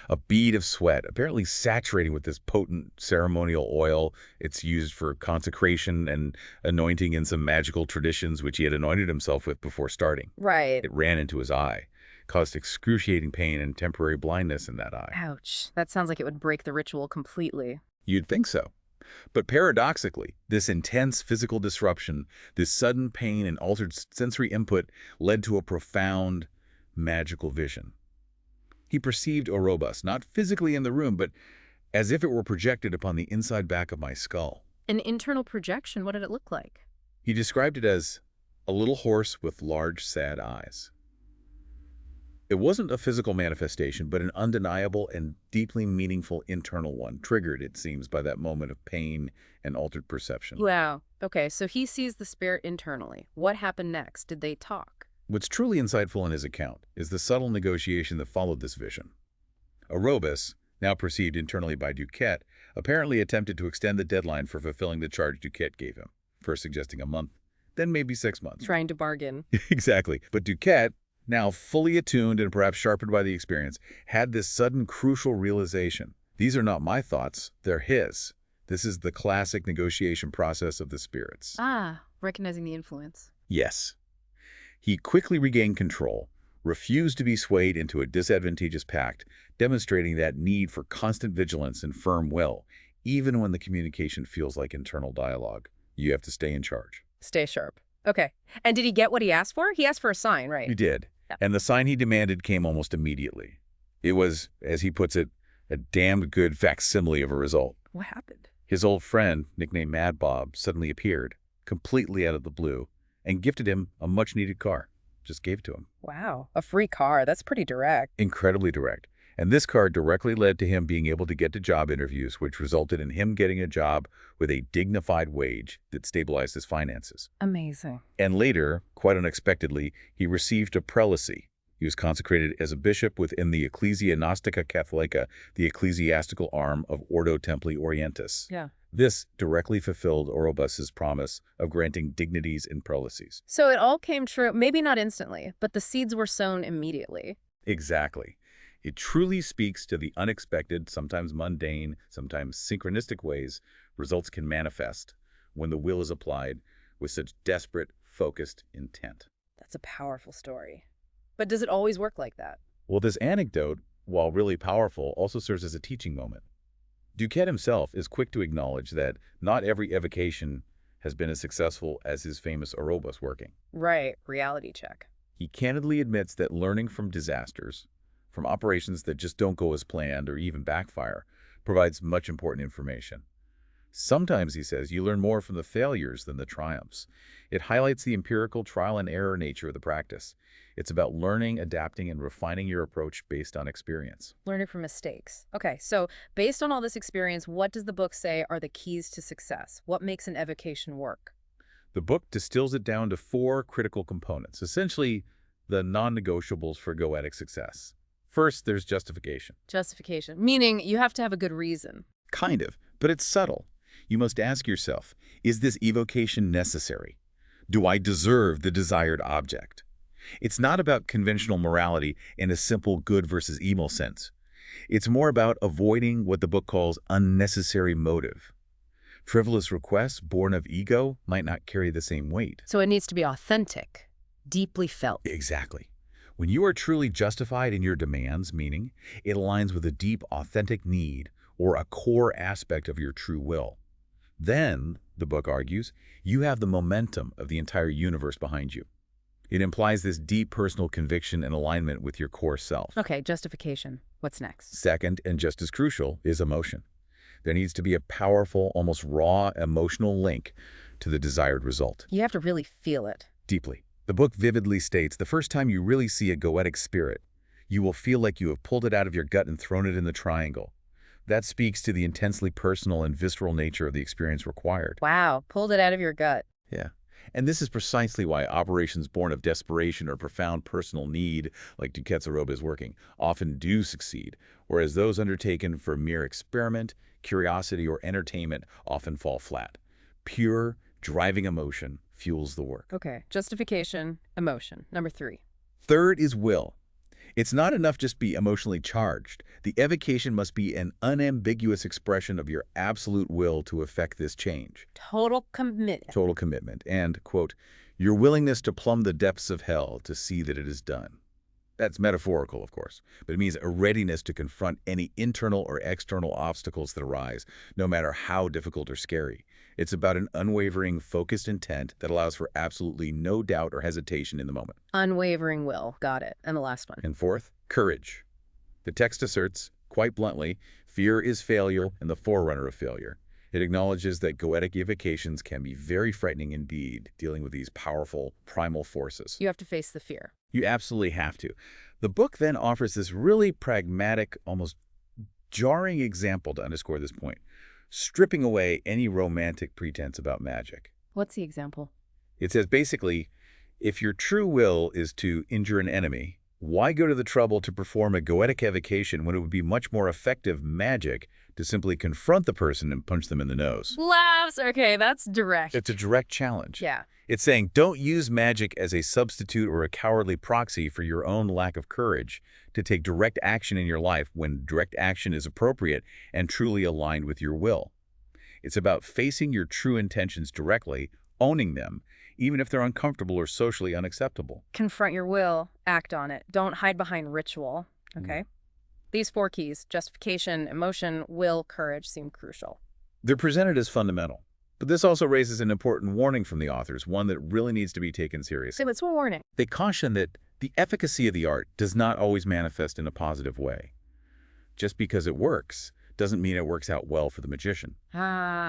A bead of sweat, apparently saturating with this potent ceremonial oil. It's used for consecration and anointing in some magical traditions, which he had anointed himself with before starting. Right. It ran into his eye, caused excruciating pain and temporary blindness in that eye. Ouch. That sounds like it would break the ritual completely. You'd think so. But paradoxically, this intense physical disruption, this sudden pain and altered sensory input led to a profound magical vision. He perceived Orobus, not physically in the room, but as if it were projected upon the inside back of my skull. An internal projection, what did it look like? He described it as a little horse with large, sad eyes. It wasn't a physical manifestation, but an undeniable and deeply meaningful internal one, triggered, it seems, by that moment of pain and altered perception. Wow. Okay, so he sees the spirit internally. What happened next? Did they talk? What's truly insightful in his account is the subtle negotiation that followed this vision. Orobus, now perceived internally by Duquette, apparently attempted to extend the deadline for fulfilling the charge Duquette gave him, first suggesting a month, then maybe 6 months. Trying to bargain. Exactly. But Duquette, now fully attuned and perhaps sharpened by the experience, had this sudden crucial realization. These are not my thoughts, they're his. This is the classic negotiation process of the spirits. Ah, recognizing the influence. Yes. He quickly regained control, refused to be swayed into a disadvantageous pact, demonstrating that need for constant vigilance and firm will, even when the communication feels like internal dialogue. You have to stay in charge. Stay sharp. Okay. And did he get what he asked for? He asked for a sign, right? He did. Yeah. And the sign he demanded came almost immediately. It was, as he puts it, a damned good facsimile of a result. What happened? His old friend, nicknamed Mad Bob, suddenly appeared, completely out of the blue, and gifted him a much-needed car. Just gave it to him. Wow. A free car. That's pretty direct. Incredibly direct. And this car directly led to him being able to get to job interviews, which resulted in him getting a job with a dignified wage that stabilized his finances. Amazing. And later, quite unexpectedly, he received a prelacy. He was consecrated as a bishop within the Ecclesia Gnostica Catholica, the ecclesiastical arm of Ordo Templi Orientis. Yeah. This directly fulfilled Orobus's promise of granting dignities and prelacies. So it all came true, maybe not instantly, but the seeds were sown immediately. Exactly. It truly speaks to the unexpected, sometimes mundane, sometimes synchronistic ways results can manifest when the will is applied with such desperate, focused intent. That's a powerful story. But does it always work like that? Well, this anecdote, while really powerful, also serves as a teaching moment. Duquette himself is quick to acknowledge that not every evocation has been as successful as his famous Orobus working. Right. Reality check. He candidly admits that learning from disasters, from operations that just don't go as planned or even backfire, provides much important information. Sometimes, he says, you learn more from the failures than the triumphs. It highlights the empirical trial and error nature of the practice. It's about learning, adapting, and refining your approach based on experience. Learning from mistakes. Okay, so based on all this experience, what does the book say are the keys to success? What makes an evocation work? The book distills it down to 4 critical components, essentially the non-negotiables for goetic success. First, there's justification. Justification, meaning you have to have a good reason. Kind of, but it's subtle. You must ask yourself, is this evocation necessary? Do I deserve the desired object? It's not about conventional morality in a simple good versus evil sense. It's more about avoiding what the book calls unnecessary motive. Frivolous requests born of ego might not carry the same weight. So it needs to be authentic, deeply felt. Exactly. When you are truly justified in your demands, meaning it aligns with a deep, authentic need or a core aspect of your true will, then, the book argues, you have the momentum of the entire universe behind you. It implies this deep personal conviction and alignment with your core self. Okay, justification. What's next? Second, and just as crucial, is emotion. There needs to be a powerful, almost raw emotional link to the desired result. You have to really feel it. Deeply. The book vividly states the first time you really see a goetic spirit, you will feel like you have pulled it out of your gut and thrown it in the triangle. That speaks to the intensely personal and visceral nature of the experience required. Wow, pulled it out of your gut. Yeah. And this is precisely why operations born of desperation or profound personal need, like Duquette's aroba is working, often do succeed, whereas those undertaken for mere experiment, curiosity, or entertainment often fall flat. Pure, driving emotion fuels the work. Okay, justification, emotion. Number 3. Third is will. It's not enough just be emotionally charged. The evocation must be an unambiguous expression of your absolute will to effect this change. Total commitment. Total commitment. And, quote, your willingness to plumb the depths of hell to see that it is done. That's metaphorical, of course, but it means a readiness to confront any internal or external obstacles that arise, no matter how difficult or scary. It's about an unwavering, focused intent that allows for absolutely no doubt or hesitation in the moment. Unwavering will. Got it. And the last one. And fourth, courage. The text asserts, quite bluntly, fear is failure and the forerunner of failure. It acknowledges that goetic evocations can be very frightening indeed, dealing with these powerful, primal forces. You have to face the fear. You absolutely have to. The book then offers this really pragmatic, almost jarring example to underscore this point, stripping away any romantic pretense about magic. What's the example? It says basically, if your true will is to injure an enemy, why go to the trouble to perform a goetic evocation when it would be much more effective magic to simply confront the person and punch them in the nose? Laughs. Okay, that's direct. It's a direct challenge. Yeah. It's saying don't use magic as a substitute or a cowardly proxy for your own lack of courage to take direct action in your life when direct action is appropriate and truly aligned with your will. It's about facing your true intentions directly, owning them, even if they're uncomfortable or socially unacceptable. Confront your will, act on it. Don't hide behind ritual. Okay. These 4 keys, justification, emotion, will, courage, seem crucial. They're presented as fundamental, but this also raises an important warning from the authors, one that really needs to be taken seriously. So it's a warning. They caution that the efficacy of the art does not always manifest in a positive way. Just because it works doesn't mean it works out well for the magician.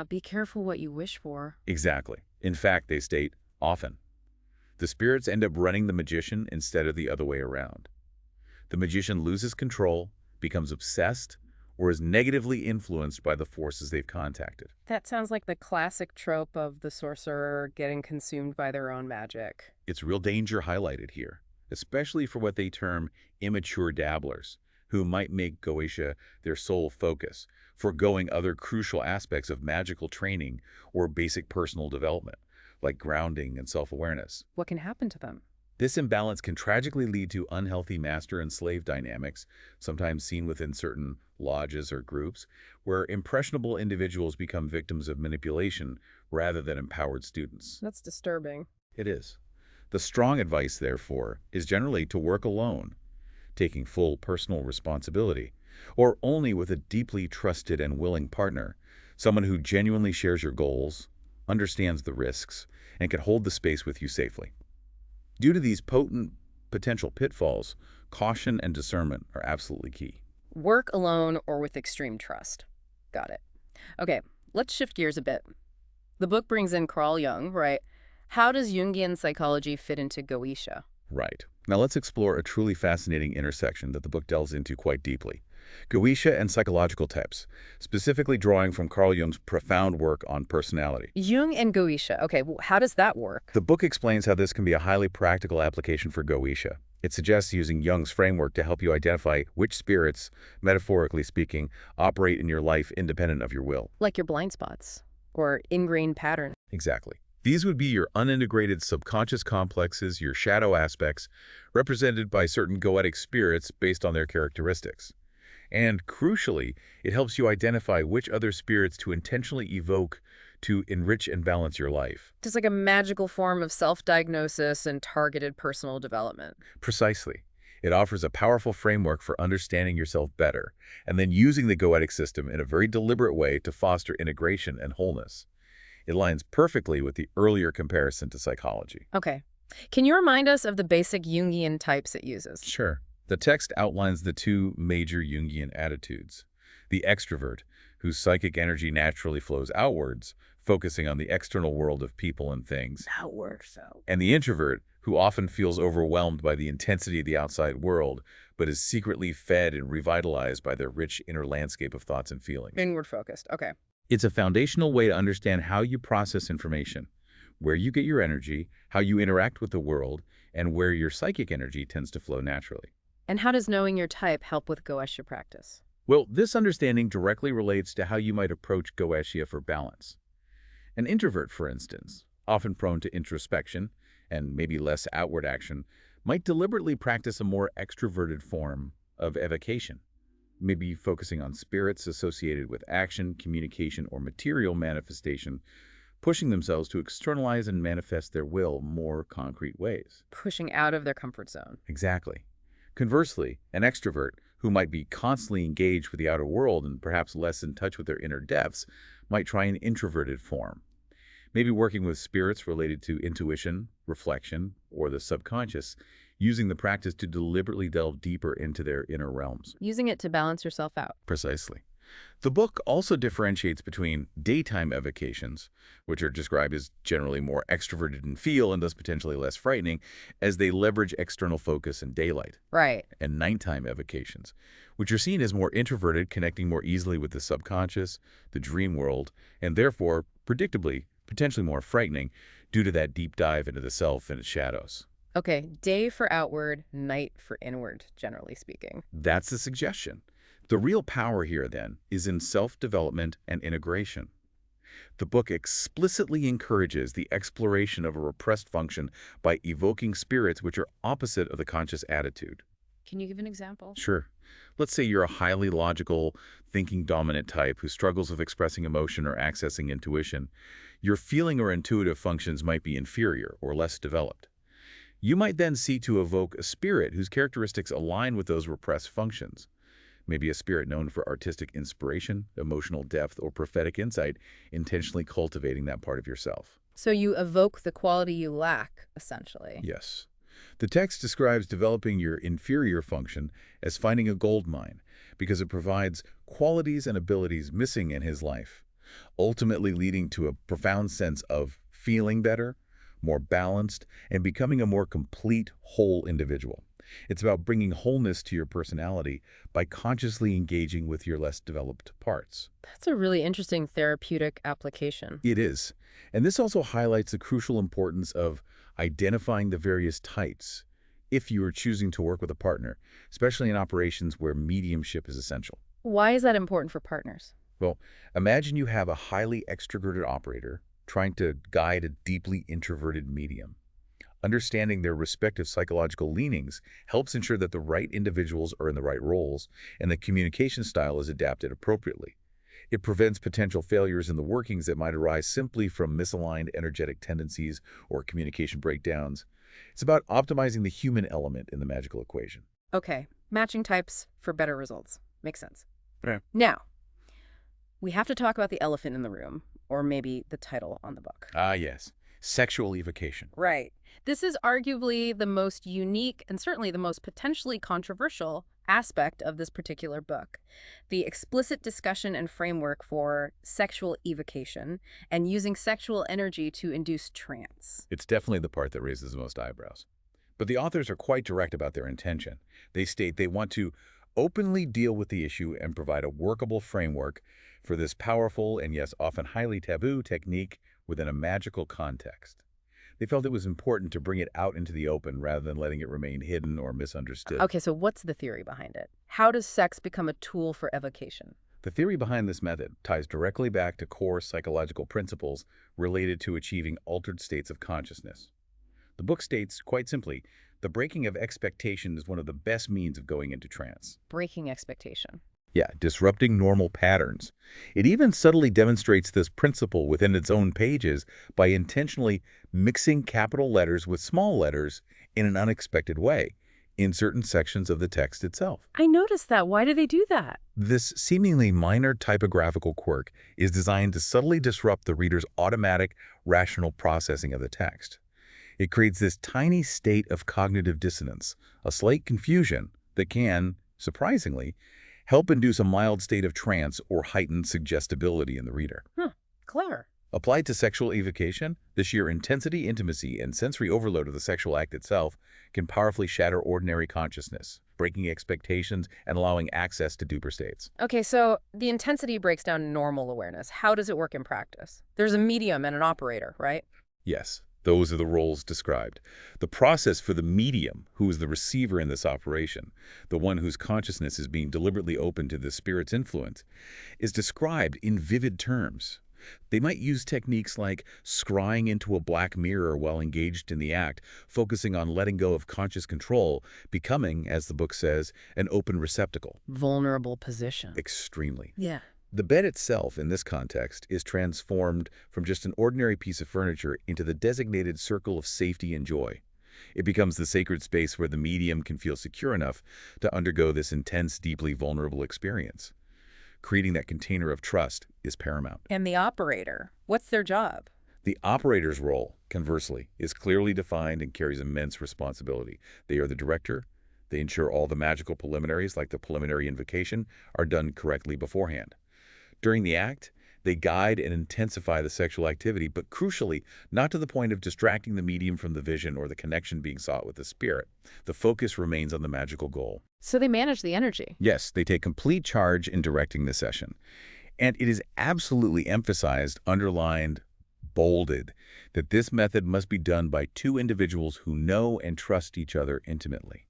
Be careful what you wish for. Exactly. In fact, they state, often, the spirits end up running the magician instead of the other way around. The magician loses control, becomes obsessed, or is negatively influenced by the forces they've contacted. That sounds like the classic trope of the sorcerer getting consumed by their own magic. It's real danger highlighted here, especially for what they term immature dabblers, who might make Goetia their sole focus, foregoing other crucial aspects of magical training or basic personal development, like grounding and self-awareness. What can happen to them? This imbalance can tragically lead to unhealthy master and slave dynamics, sometimes seen within certain lodges or groups, where impressionable individuals become victims of manipulation rather than empowered students. That's disturbing. It is. The strong advice, therefore, is generally to work alone, taking full personal responsibility, or only with a deeply trusted and willing partner, someone who genuinely shares your goals, understands the risks, and can hold the space with you safely. Due to these potent potential pitfalls, caution and discernment are absolutely key. Work alone or with extreme trust. Got it. Okay, let's shift gears a bit. The book brings in Carl Jung, right? How does Jungian psychology fit into Goetia? Right. Now let's explore a truly fascinating intersection that the book delves into quite deeply. Goetia and psychological types, specifically drawing from Carl Jung's profound work on personality. Jung and Goetia. Okay, well, how does that work? The book explains how this can be a highly practical application for Goetia. It suggests using Jung's framework to help you identify which spirits, metaphorically speaking, operate in your life independent of your will. Like your blind spots or ingrained patterns. Exactly. These would be your unintegrated subconscious complexes, your shadow aspects, represented by certain goetic spirits based on their characteristics. And crucially, it helps you identify which other spirits to intentionally evoke to enrich and balance your life. Just like a magical form of self-diagnosis and targeted personal development. Precisely. It offers a powerful framework for understanding yourself better, and then using the goetic system in a very deliberate way to foster integration and wholeness. It aligns perfectly with the earlier comparison to psychology. Okay. Can you remind us of the basic Jungian types it uses? Sure. The text outlines the two major Jungian attitudes. The extrovert, whose psychic energy naturally flows outwards, focusing on the external world of people and things. Outward, so. And the introvert, who often feels overwhelmed by the intensity of the outside world, but is secretly fed and revitalized by their rich inner landscape of thoughts and feelings. Inward focused. Okay. It's a foundational way to understand how you process information, where you get your energy, how you interact with the world, and where your psychic energy tends to flow naturally. And how does knowing your type help with Goetia practice? Well, this understanding directly relates to how you might approach Goetia for balance. An introvert, for instance, often prone to introspection and maybe less outward action, might deliberately practice a more extroverted form of evocation, maybe focusing on spirits associated with action, communication, or material manifestation, pushing themselves to externalize and manifest their will in more concrete ways. Pushing out of their comfort zone. Exactly. Conversely, an extrovert, who might be constantly engaged with the outer world and perhaps less in touch with their inner depths, might try an introverted form, maybe working with spirits related to intuition, reflection, or the subconscious, using the practice to deliberately delve deeper into their inner realms. Using it to balance yourself out. Precisely. The book also differentiates between daytime evocations, which are described as generally more extroverted in feel and thus potentially less frightening, as they leverage external focus in daylight. Right. And nighttime evocations, which are seen as more introverted, connecting more easily with the subconscious, the dream world, and therefore, predictably, potentially more frightening due to that deep dive into the self and its shadows. Okay, day for outward, night for inward, generally speaking. That's the suggestion. The real power here, then, is in self-development and integration. The book explicitly encourages the exploration of a repressed function by evoking spirits which are opposite of the conscious attitude. Can you give an example? Sure. Let's say you're a highly logical, thinking dominant type who struggles with expressing emotion or accessing intuition. Your feeling or intuitive functions might be inferior or less developed. You might then seek to evoke a spirit whose characteristics align with those repressed functions. Maybe a spirit known for artistic inspiration, emotional depth, or prophetic insight, intentionally cultivating that part of yourself. So you evoke the quality you lack, essentially. Yes. The text describes developing your inferior function as finding a gold mine because it provides qualities and abilities missing in his life, ultimately leading to a profound sense of feeling better, more balanced, and becoming a more complete, whole individual. It's about bringing wholeness to your personality by consciously engaging with your less developed parts. That's a really interesting therapeutic application. It is. And this also highlights the crucial importance of identifying the various types if you are choosing to work with a partner, especially in operations where mediumship is essential. Why is that important for partners? Well, imagine you have a highly extroverted operator trying to guide a deeply introverted medium. Understanding their respective psychological leanings helps ensure that the right individuals are in the right roles and the communication style is adapted appropriately. It prevents potential failures in the workings that might arise simply from misaligned energetic tendencies or communication breakdowns. It's about optimizing the human element in the magical equation. Okay, matching types for better results. Makes sense. Yeah. Now, we have to talk about the elephant in the room, or maybe the title on the book. Ah, yes. Sexual evocation. Right. This is arguably the most unique and certainly the most potentially controversial aspect of this particular book, the explicit discussion and framework for sexual evocation and using sexual energy to induce trance. It's definitely the part that raises the most eyebrows. But the authors are quite direct about their intention. They state they want to openly deal with the issue and provide a workable framework for this powerful and, yes, often highly taboo technique within a magical context. They felt it was important to bring it out into the open rather than letting it remain hidden or misunderstood. Okay, so what's the theory behind it? How does sex become a tool for evocation? The theory behind this method ties directly back to core psychological principles related to achieving altered states of consciousness. The book states, quite simply, the breaking of expectation is one of the best means of going into trance. Breaking expectation. Yeah, disrupting normal patterns. It even subtly demonstrates this principle within its own pages by intentionally mixing capital letters with small letters in an unexpected way in certain sections of the text itself. I noticed that. Why do they do that? This seemingly minor typographical quirk is designed to subtly disrupt the reader's automatic, rational processing of the text. It creates this tiny state of cognitive dissonance, a slight confusion that can, surprisingly, help induce a mild state of trance or heightened suggestibility in the reader. Clever. Applied to sexual evocation, the sheer intensity, intimacy, and sensory overload of the sexual act itself can powerfully shatter ordinary consciousness, breaking expectations and allowing access to deeper states. Okay, so the intensity breaks down normal awareness. How does it work in practice? There's a medium and an operator, right? Yes, those are the roles described. The process for the medium, who is the receiver in this operation, the one whose consciousness is being deliberately open to the spirit's influence, is described in vivid terms. They might use techniques like scrying into a black mirror while engaged in the act, focusing on letting go of conscious control, becoming, as the book says, an open receptacle. Vulnerable position. Extremely. Yeah. The bed itself, in this context, is transformed from just an ordinary piece of furniture into the designated circle of safety and joy. It becomes the sacred space where the medium can feel secure enough to undergo this intense, deeply vulnerable experience. Creating that container of trust is paramount. And the operator, what's their job? The operator's role, conversely, is clearly defined and carries immense responsibility. They are the director. They ensure all the magical preliminaries, like the preliminary invocation, are done correctly beforehand. During the act, they guide and intensify the sexual activity, but crucially, not to the point of distracting the medium from the vision or the connection being sought with the spirit. The focus remains on the magical goal. So they manage the energy. Yes, they take complete charge in directing the session. And it is absolutely emphasized, underlined, bolded, that this method must be done by two individuals who know and trust each other intimately.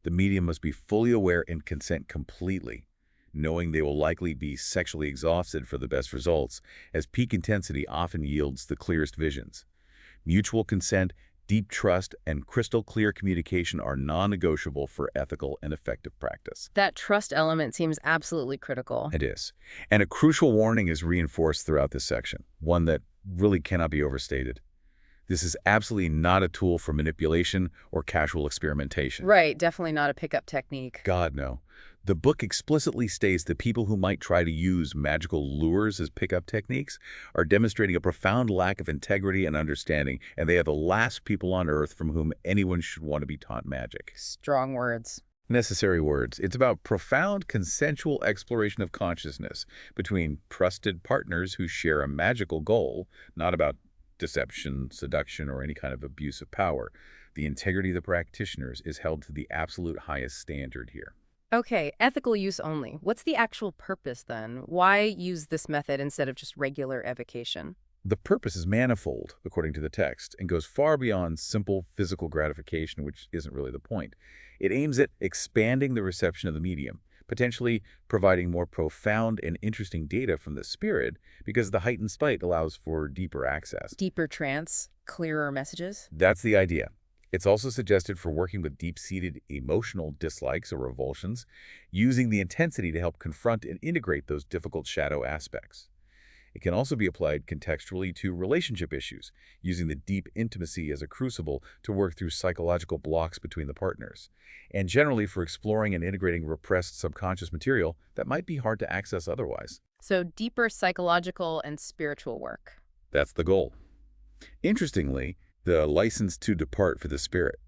The medium must be fully aware and consent completely, knowing they will likely be sexually exhausted for the best results, as peak intensity often yields the clearest visions. Mutual consent, deep trust, and crystal clear communication are non-negotiable for ethical and effective practice. That trust element seems absolutely critical. It is. And a crucial warning is reinforced throughout this section, one that really cannot be overstated. This is absolutely not a tool for manipulation or casual experimentation. Right, definitely not a pickup technique. God, no. The book explicitly states that people who might try to use magical lures as pickup techniques are demonstrating a profound lack of integrity and understanding, and they are the last people on earth from whom anyone should want to be taught magic. Strong words. Necessary words. It's about profound consensual exploration of consciousness between trusted partners who share a magical goal, not about deception, seduction, or any kind of abuse of power. The integrity of the practitioners is held to the absolute highest standard here. Okay, ethical use only. What's the actual purpose then? Why use this method instead of just regular evocation? The purpose is manifold, according to the text, and goes far beyond simple physical gratification, which isn't really the point. It aims at expanding the reception of the medium, potentially providing more profound and interesting data from the spirit, because the heightened spite allows for deeper access. Deeper trance, clearer messages? That's the idea. It's also suggested for working with deep-seated emotional dislikes or revulsions, using the intensity to help confront and integrate those difficult shadow aspects. It can also be applied contextually to relationship issues, using the deep intimacy as a crucible to work through psychological blocks between the partners, and generally for exploring and integrating repressed subconscious material that might be hard to access otherwise. So deeper psychological and spiritual work. That's the goal. Interestingly, the license to depart for the spirit,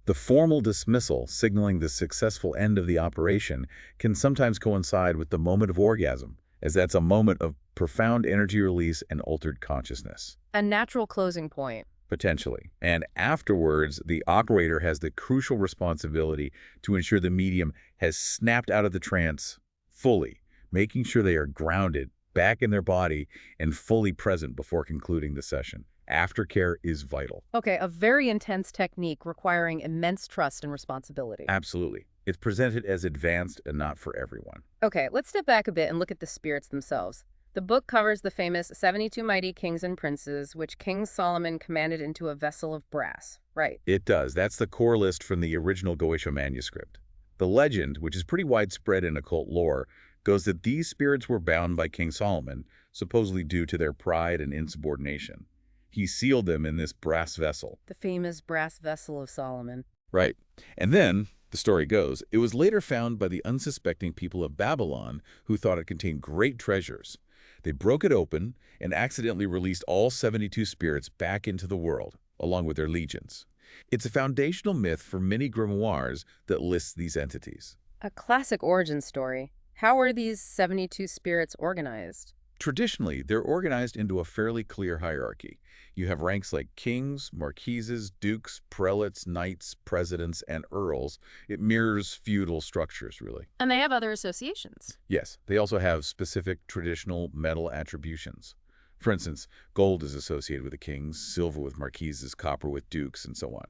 The formal dismissal, signaling the successful end of the operation, can sometimes coincide with the moment of orgasm, as that's a moment of profound energy release and altered consciousness. A natural closing point. Potentially. And afterwards, the operator has the crucial responsibility to ensure the medium has snapped out of the trance fully, making sure they are grounded, back in their body, and fully present before concluding the session. Aftercare is vital. Okay, a very intense technique requiring immense trust and responsibility. Absolutely. It's presented as advanced and not for everyone. Okay, let's step back a bit and look at the spirits themselves. The book covers the famous 72 mighty kings and princes, which King Solomon commanded into a vessel of brass. Right. It does. That's the core list from the original Goetia manuscript. The legend, which is pretty widespread in occult lore, goes that these spirits were bound by King Solomon, supposedly due to their pride and insubordination. He sealed them in this brass vessel. The famous brass vessel of Solomon. Right. And then, the story goes, it was later found by the unsuspecting people of Babylon who thought it contained great treasures. They broke it open and accidentally released all 72 spirits back into the world, along with their legions. It's a foundational myth for many grimoires that lists these entities. A classic origin story. How are these 72 spirits organized? Traditionally, they're organized into a fairly clear hierarchy. You have ranks like kings, marquises, dukes, prelates, knights, presidents, and earls. It mirrors feudal structures, really. And they have other associations. Yes, they also have specific traditional metal attributions. For instance, gold is associated with the kings, silver with marquises, copper with dukes, and so on.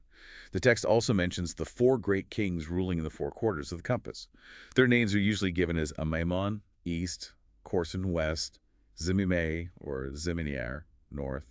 The text also mentions the 4 great kings ruling in the 4 quarters of the compass. Their names are usually given as Amaimon, east, Corson, west, Zimime, or Ziminier, north,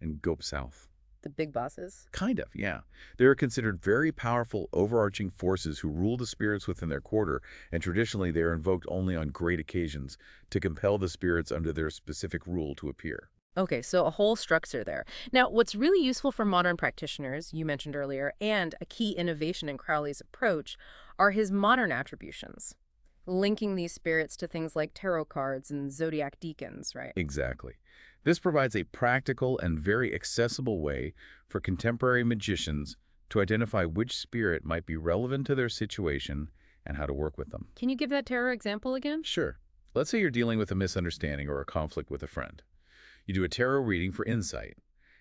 and Gop, south. The big bosses? Kind of, yeah. They are considered very powerful, overarching forces who rule the spirits within their quarter, and traditionally they are invoked only on great occasions to compel the spirits under their specific rule to appear. Okay, so a whole structure there. Now, what's really useful for modern practitioners, you mentioned earlier, and a key innovation in Crowley's approach, are his modern attributions, linking these spirits to things like tarot cards and zodiac deacons, right? Exactly. This provides a practical and very accessible way for contemporary magicians to identify which spirit might be relevant to their situation and how to work with them. Can you give that tarot example again? Sure. Let's say you're dealing with a misunderstanding or a conflict with a friend. You do a tarot reading for insight,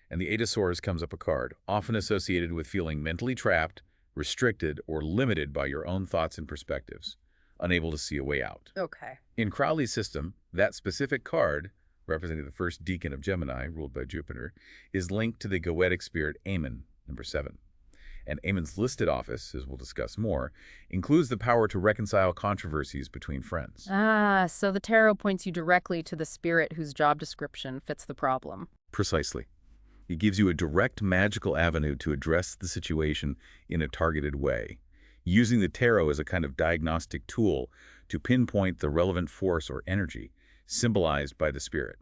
and the Eight of Swords comes up a card, often associated with feeling mentally trapped, restricted, or limited by your own thoughts and perspectives, unable to see a way out. Okay. In Crowley's system, that specific card, representing the first deacon of Gemini, ruled by Jupiter, is linked to the Goetic spirit Amen, number 7. And Amen's listed office, as we'll discuss more, includes the power to reconcile controversies between friends. Ah, so the tarot points you directly to the spirit whose job description fits the problem. Precisely. It gives you a direct magical avenue to address the situation in a targeted way, using the tarot as a kind of diagnostic tool to pinpoint the relevant force or energy symbolized by the spirit.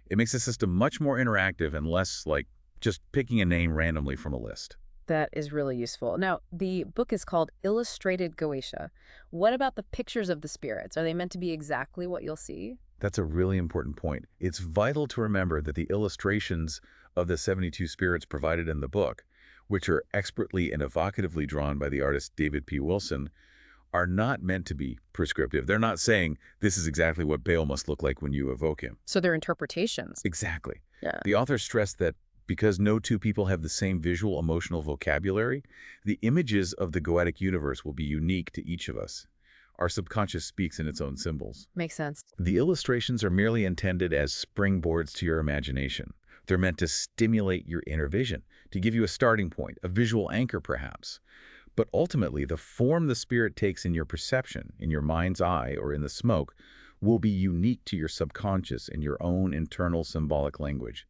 It makes the system much more interactive and less like just picking a name randomly from a list. That is really useful. Now, the book is called Illustrated Goetia. What about the pictures of the spirits? Are they meant to be exactly what you'll see? That's a really important point. It's vital to remember that the illustrations of the 72 spirits provided in the book, which are expertly and evocatively drawn by the artist David P. Wilson, are not meant to be prescriptive. They're not saying this is exactly what Baal must look like when you evoke him. So they're interpretations. Exactly. Yeah. The author stressed that because no two people have the same visual emotional vocabulary, the images of the Goetic universe will be unique to each of us. Our subconscious speaks in its own symbols. Makes sense. The illustrations are merely intended as springboards to your imagination. They're meant to stimulate your inner vision, to give you a starting point, a visual anchor perhaps. But ultimately, the form the spirit takes in your perception, in your mind's eye, or in the smoke, will be unique to your subconscious in your own internal symbolic language.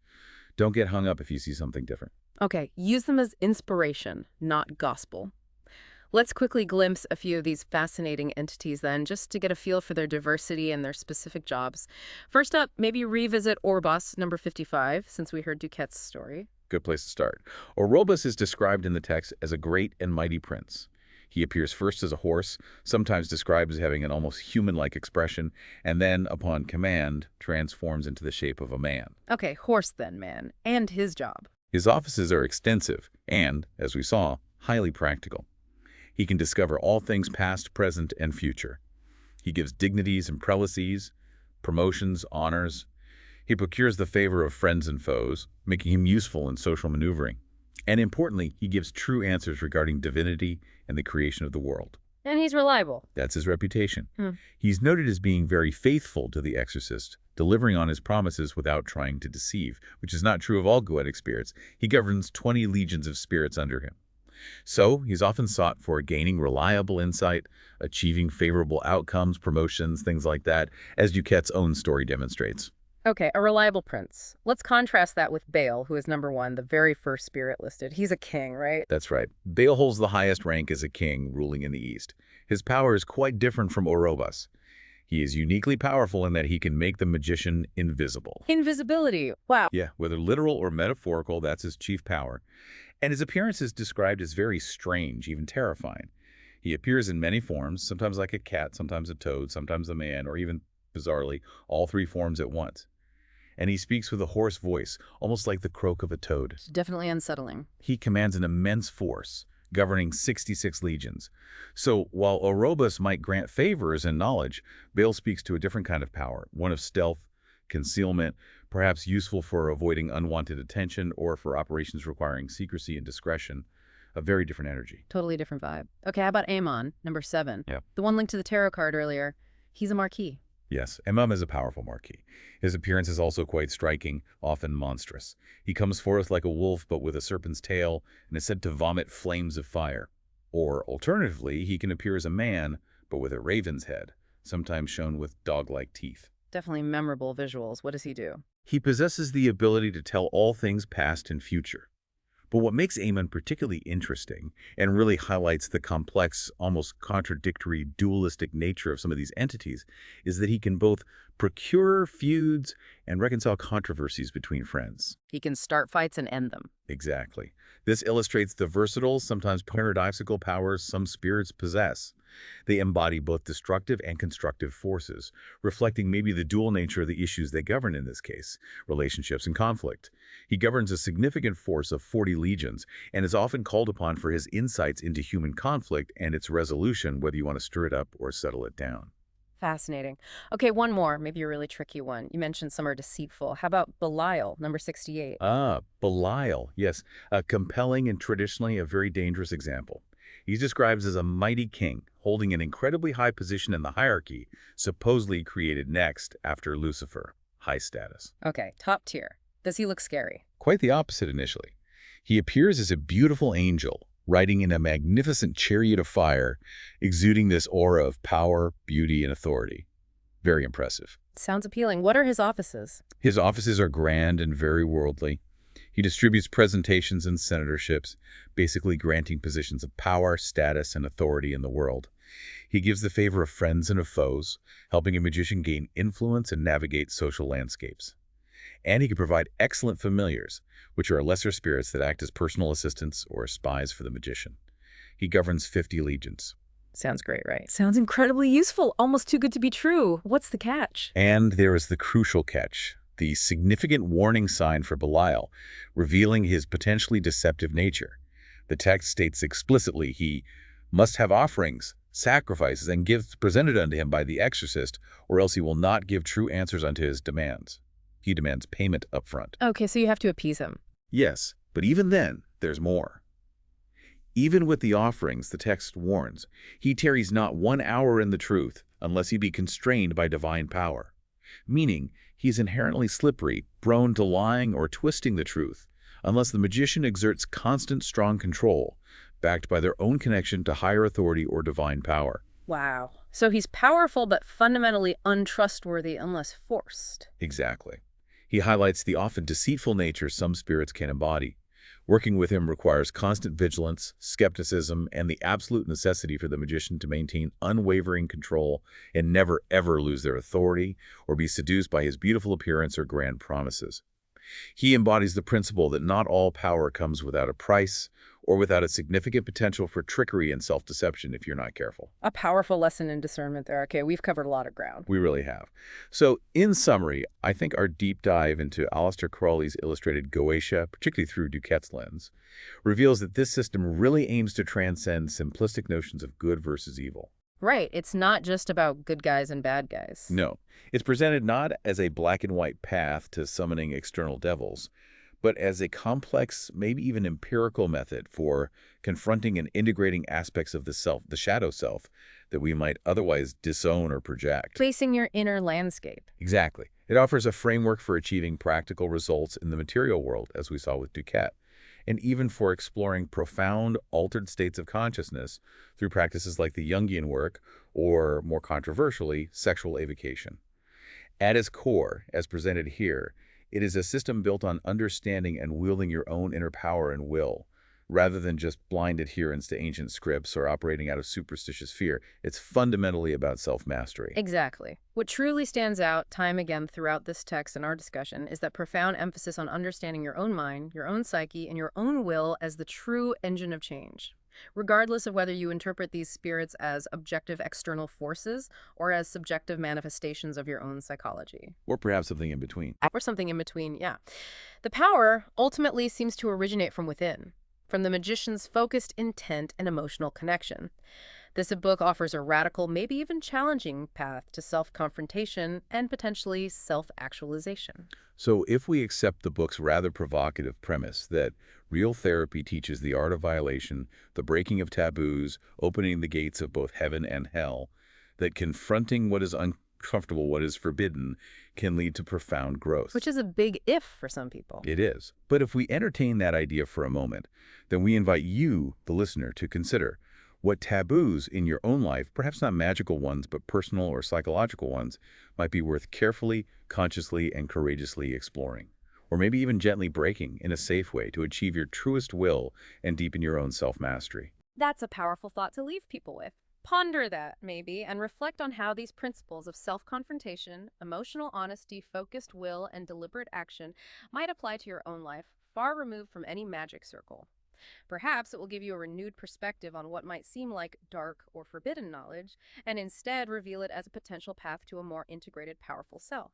Don't get hung up if you see something different. Okay, use them as inspiration, not gospel. Let's quickly glimpse a few of these fascinating entities then, just to get a feel for their diversity and their specific jobs. First up, maybe revisit Orbos, number 55, since we heard Duquette's story. Good place to start. Orobus is described in the text as a great and mighty prince. He appears first as a horse, sometimes described as having an almost human-like expression, and then, upon command, transforms into the shape of a man. Okay, horse then, man, and his job. His offices are extensive and, as we saw, highly practical. He can discover all things past, present, and future. He gives dignities and prelacies, promotions, honors. He procures the favor of friends and foes, making him useful in social maneuvering. And importantly, he gives true answers regarding divinity and the creation of the world. And he's reliable. That's his reputation. Hmm. He's noted as being very faithful to the exorcist, delivering on his promises without trying to deceive, which is not true of all Goetic spirits. He governs 20 legions of spirits under him. So, he's often sought for gaining reliable insight, achieving favorable outcomes, promotions, things like that, as Duquette's own story demonstrates. Okay, a reliable prince. Let's contrast that with Baal, who is number 1, the very first spirit listed. He's a king, right? That's right. Baal holds the highest rank as a king ruling in the East. His power is quite different from Orobas. He is uniquely powerful in that he can make the magician invisible. Invisibility. Wow. Yeah, whether literal or metaphorical, that's his chief power. And his appearance is described as very strange, even terrifying. He appears in many forms, sometimes like a cat, sometimes a toad, sometimes a man, or even, bizarrely, all 3 forms at once. And he speaks with a hoarse voice, almost like the croak of a toad. It's definitely unsettling. He commands an immense force, governing 66 legions. So while Orobas might grant favors and knowledge, Baal speaks to a different kind of power, one of stealth, concealment, perhaps useful for avoiding unwanted attention or for operations requiring secrecy and discretion, a very different energy. Totally different vibe. Okay, how about Amon, number 7? Yeah. The one linked to the tarot card earlier. He's a marquis. Yes, Emam is a powerful marquis. His appearance is also quite striking, often monstrous. He comes forth like a wolf but with a serpent's tail and is said to vomit flames of fire. Or, alternatively, he can appear as a man but with a raven's head, sometimes shown with dog-like teeth. Definitely memorable visuals. What does he do? He possesses the ability to tell all things past and future. But what makes Amon particularly interesting and really highlights the complex, almost contradictory, dualistic nature of some of these entities is that he can both procure feuds and reconcile controversies between friends. He can start fights and end them. Exactly. This illustrates the versatile, sometimes paradoxical powers some spirits possess. They embody both destructive and constructive forces, reflecting maybe the dual nature of the issues they govern in this case, relationships and conflict. He governs a significant force of 40 legions and is often called upon for his insights into human conflict and its resolution, whether you want to stir it up or settle it down. Fascinating. Okay, one more, maybe a really tricky one. You mentioned some are deceitful. How about Belial, number 68? Belial, yes, a compelling and traditionally a very dangerous example. He's described as a mighty king, holding an incredibly high position in the hierarchy, supposedly created next after Lucifer, high status. Okay, top tier. Does he look scary? Quite the opposite initially. He appears as a beautiful angel, riding in a magnificent chariot of fire, exuding this aura of power, beauty, and authority. Very impressive. Sounds appealing. What are his offices? His offices are grand and very worldly. He distributes presentations and senatorships, basically granting positions of power, status, and authority in the world. He gives the favor of friends and of foes, helping a magician gain influence and navigate social landscapes. And he can provide excellent familiars, which are lesser spirits that act as personal assistants or spies for the magician. He governs 50 legions. Sounds great, right? Sounds incredibly useful. Almost too good to be true. What's the catch? And there is the crucial catch, the significant warning sign for Belial, revealing his potentially deceptive nature. The text states explicitly he must have offerings, sacrifices, and gifts presented unto him by the exorcist, or else he will not give true answers unto his demands. He demands payment up front. Okay, so you have to appease him. Yes, but even then, there's more. Even with the offerings, the text warns, he tarries not 1 hour in the truth, unless he be constrained by divine power. Meaning, he is inherently slippery, prone to lying or twisting the truth, unless the magician exerts constant, strong control, backed by their own connection to higher authority or divine power. Wow. So he's powerful but fundamentally untrustworthy unless forced. Exactly. He highlights the often deceitful nature some spirits can embody. Working with him requires constant vigilance, skepticism, and the absolute necessity for the magician to maintain unwavering control and never ever lose their authority or be seduced by his beautiful appearance or grand promises. He embodies the principle that not all power comes without a price or without a significant potential for trickery and self-deception if you're not careful. A powerful lesson in discernment there. Okay, we've covered a lot of ground. We really have. So, in summary, I think our deep dive into Aleister Crowley's illustrated Goetia, particularly through Duquette's lens, reveals that this system really aims to transcend simplistic notions of good versus evil. Right, it's not just about good guys and bad guys. No, it's presented not as a black and white path to summoning external devils, but as a complex, maybe even empirical method for confronting and integrating aspects of the self, the shadow self, that we might otherwise disown or project. Facing your inner landscape. Exactly. It offers a framework for achieving practical results in the material world, as we saw with Duquette, and even for exploring profound, altered states of consciousness through practices like the Jungian work or, more controversially, sexual evocation. At its core, as presented here, it is a system built on understanding and wielding your own inner power and will, rather than just blind adherence to ancient scripts or operating out of superstitious fear. It's fundamentally about self-mastery. Exactly. What truly stands out time again throughout this text and our discussion is that profound emphasis on understanding your own mind, your own psyche, and your own will as the true engine of change. Regardless of whether you interpret these spirits as objective external forces or as subjective manifestations of your own psychology. Or perhaps something in between. Or something in between, yeah. The power ultimately seems to originate from within, from the magician's focused intent and emotional connection. This book offers a radical, maybe even challenging path to self-confrontation and potentially self-actualization. So if we accept the book's rather provocative premise that real therapy teaches the art of violation, the breaking of taboos, opening the gates of both heaven and hell, that confronting what is uncomfortable, what is forbidden, can lead to profound growth. Which is a big if for some people. It is. But if we entertain that idea for a moment, then we invite you, the listener, to consider what taboos in your own life, perhaps not magical ones, but personal or psychological ones, might be worth carefully, consciously, and courageously exploring. Or maybe even gently breaking in a safe way to achieve your truest will and deepen your own self-mastery. That's a powerful thought to leave people with. Ponder that, maybe, and reflect on how these principles of self-confrontation, emotional honesty, focused will, and deliberate action might apply to your own life, far removed from any magic circle. Perhaps it will give you a renewed perspective on what might seem like dark or forbidden knowledge, and instead reveal it as a potential path to a more integrated, powerful self.